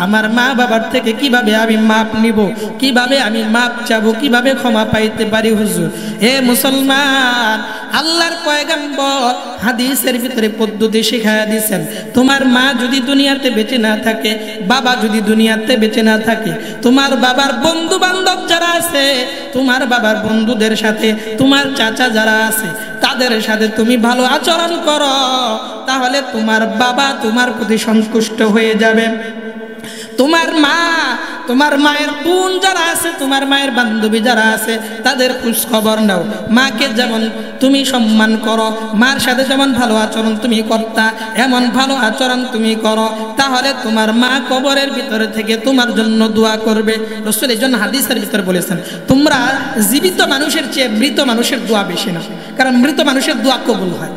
আমার মা বাবার থেকে কিভাবে আমি মাপ নিব, কিভাবে আমি মাপ চাবো, কিভাবে ক্ষমা পাইতে পারি? হুজুর হে মুসলমান, আল্লাহর পয়গম্বর হাদিসের ভিতরে পদ্ধতি শিখায়া দিয়েছেন। তোমার মা যদি দুনিয়াতে বেঁচে না থাকে, বাবা যদি দুনিয়াতে বেঁচে না থাকে, তোমার বাবার বন্ধু বান্ধব যারা আছে, তোমার বাবার বন্ধুদের সাথে তোমার চাচা যারা আছে তাদের সাথে তুমি ভালো আচরণ করো, তাহলে তোমার বাবা তোমার প্রতি সন্তুষ্ট হয়ে যাবে। তোমার মা, তোমার মায়ের বোন যারা আছে, তোমার মায়ের বান্ধবী যারা আছে, তাদের খোঁজ খবর নাও। মাকে যেমন তুমি সম্মান করো, মার সাথে যেমন ভালো আচরণ তুমি করতা, এমন ভালো আচরণ তুমি করো, তাহলে তোমার মা কবরের ভিতরে থেকে তোমার জন্য দোয়া করবে। রাসূল এই জন্য হাদিসের ভিতরে বলেছেন, তোমরা জীবিত মানুষের চেয়ে মৃত মানুষের দোয়া বেশি না, কারণ মৃত মানুষের দোয়া কবুল হয়।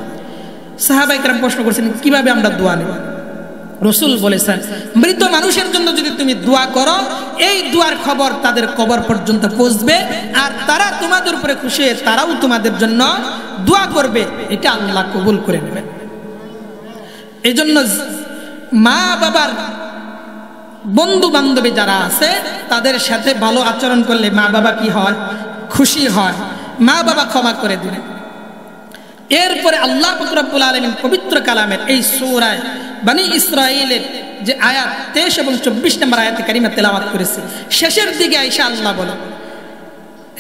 সাহাবায়ে কেরাম প্রশ্ন করছেন কিভাবে আমরা দোয়া নেব? রাসূল বলেছেন, মৃত মানুষের জন্য যদি তুমি দোয়া করো, এই দোয়ার খবর তাদের কবর পর্যন্ত পৌঁছবে, আর তারা তোমাদের উপরে খুশি হয়ে তারাও তোমাদের জন্য দোয়া করবে, এটা আল্লাহ কবুল করে নেবে। এই জন্য মা বাবার বন্ধু বান্ধবী যারা আছে তাদের সাথে ভালো আচরণ করলে মা বাবা কি হয়? খুশি হয়, মা বাবা ক্ষমা করে দিবে। এরপরে আল্লাহ পাক রব্বুল আলামিন পবিত্র কালামের এই সূরা বনী ইসরাঈলের যে আয়াত 23 এবং 24 নম্বর আয়াতে কারিমা তেলাওয়াত করেছে, শেষের দিকে আয়েশা আল্লাহ বলে,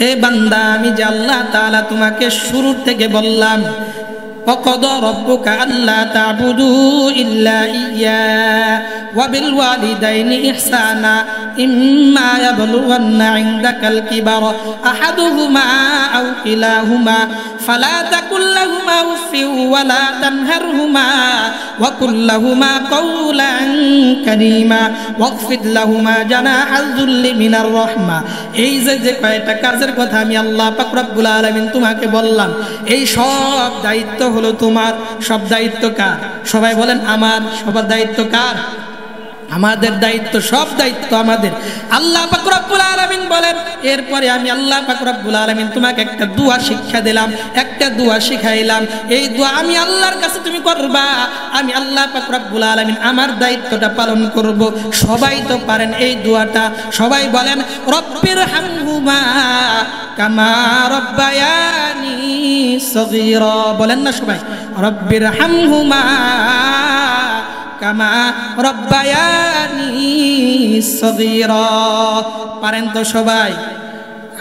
হে বান্দা, আমি যে আল্লাহ তাআলা তোমাকে শুরু থেকে বললাম, وقضى ربك ألا تعبدوا إلا إياه وبالوالدين إحسانا إما يبلغن عندك الكبر أحدهما أو كلاهما فلا تقل لهما أف ولا تنهرهما وقل لهما قولا كريما واخفض لهما جناح الذل من الرحمة। এই যে কয়টা কাজের কথা আমি আল্লাহ পাক রব্বুল আলামিন তোমাকে বললাম, এই সব দায়িত্ব হলো তোমার। সব দায়িত্ব কার? সবাই বলেন আমার। সবার দায়িত্ব কার? আমাদের দায়িত্ব, সব দায়িত্ব আমাদের। আল্লাহ পাক রব্বুল আলামিন বলেন, এরপরে আমি আল্লাহ পাক রব্বুল আলামিন তোমাকে একটা দোয়া শিক্ষা দিলাম, একটা দোয়া শিখাইলাম। এই দোয়া আমি আল্লাহর কাছে তুমি করবা, আমি আল্লাহ পাক রব্বুল আলামিন আমার দায়িত্বটা পালন করব। সবাই তো পারেন এই দোয়াটা, সবাই বলেন রব্বির হামহুমা কামা রব্বায়ানি সগীরা। বলেন না সবাই, রব্বির হামহুমা কামা রব্বায়ানি সগীরা। পারেন তো সবাই?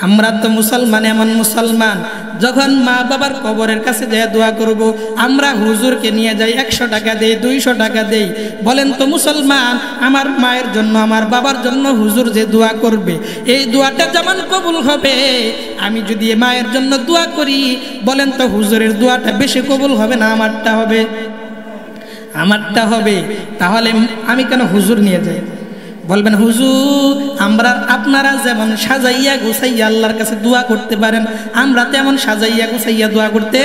আমরা তো মুসলমান, এমন মুসলমান যখন মা বাবার কবরের কাছে যায় দোয়া করব, আমরা হুজুরকে নিয়ে যাই, 100 টাকা দেই, 200 টাকা দেই। বলেন তো মুসলমান, আমার মায়ের জন্য, আমার বাবার জন্য হুজুর যে দোয়া করবে, এই দোয়াটা যেমন কবুল হবে, আমি যদি মায়ের জন্য দোয়া করি, বলেন তো হুজুরের দোয়াটা বেশি কবুল হবে না আমারটা হবে? আমারটা হবে। তাহলে আমি কেন হুজুর নিয়ে যাই? বলবেন হুজুর, আপনারা যেমন সাজাইয়া গুছাইয়া আল্লাহর কাছে দোয়া করতে পারেন, আমরা তেমন সাজাইয়া গুছাইয়া দোয়া করতে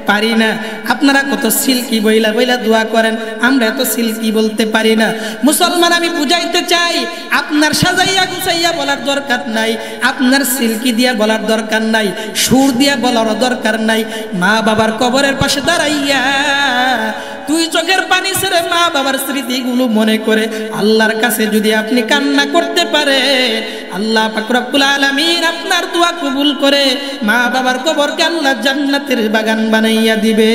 পারি না। আপনারা কত সিল্কি বইলা বইলা দোয়া করেন, আমরা এত সিল্কি বলতে পারি না। মুসলমান, আমি বুঝাইতে চাই, আপনার সাজাইয়া গুছাইয়া বলার দরকার নাই, আপনার সিল্কি দিয়া বলার দরকার নাই, সুর দিয়া বলার দরকার নাই। মা বাবার কবরের পাশে দাঁড়াইয়া দুই চোখের পানি ছেড়ে মা বাবার স্মৃতিগুলো মনে করে আল্লাহর কাছে যদি আপনি কান্না করতে পারেন, আল্লাহ পাক রব্বুল আলামিন আপনার দোয়া কবুল করে মা বাবার কবরকে আল্লাহ জান্নাতের বাগান বানাইয়া দিবে।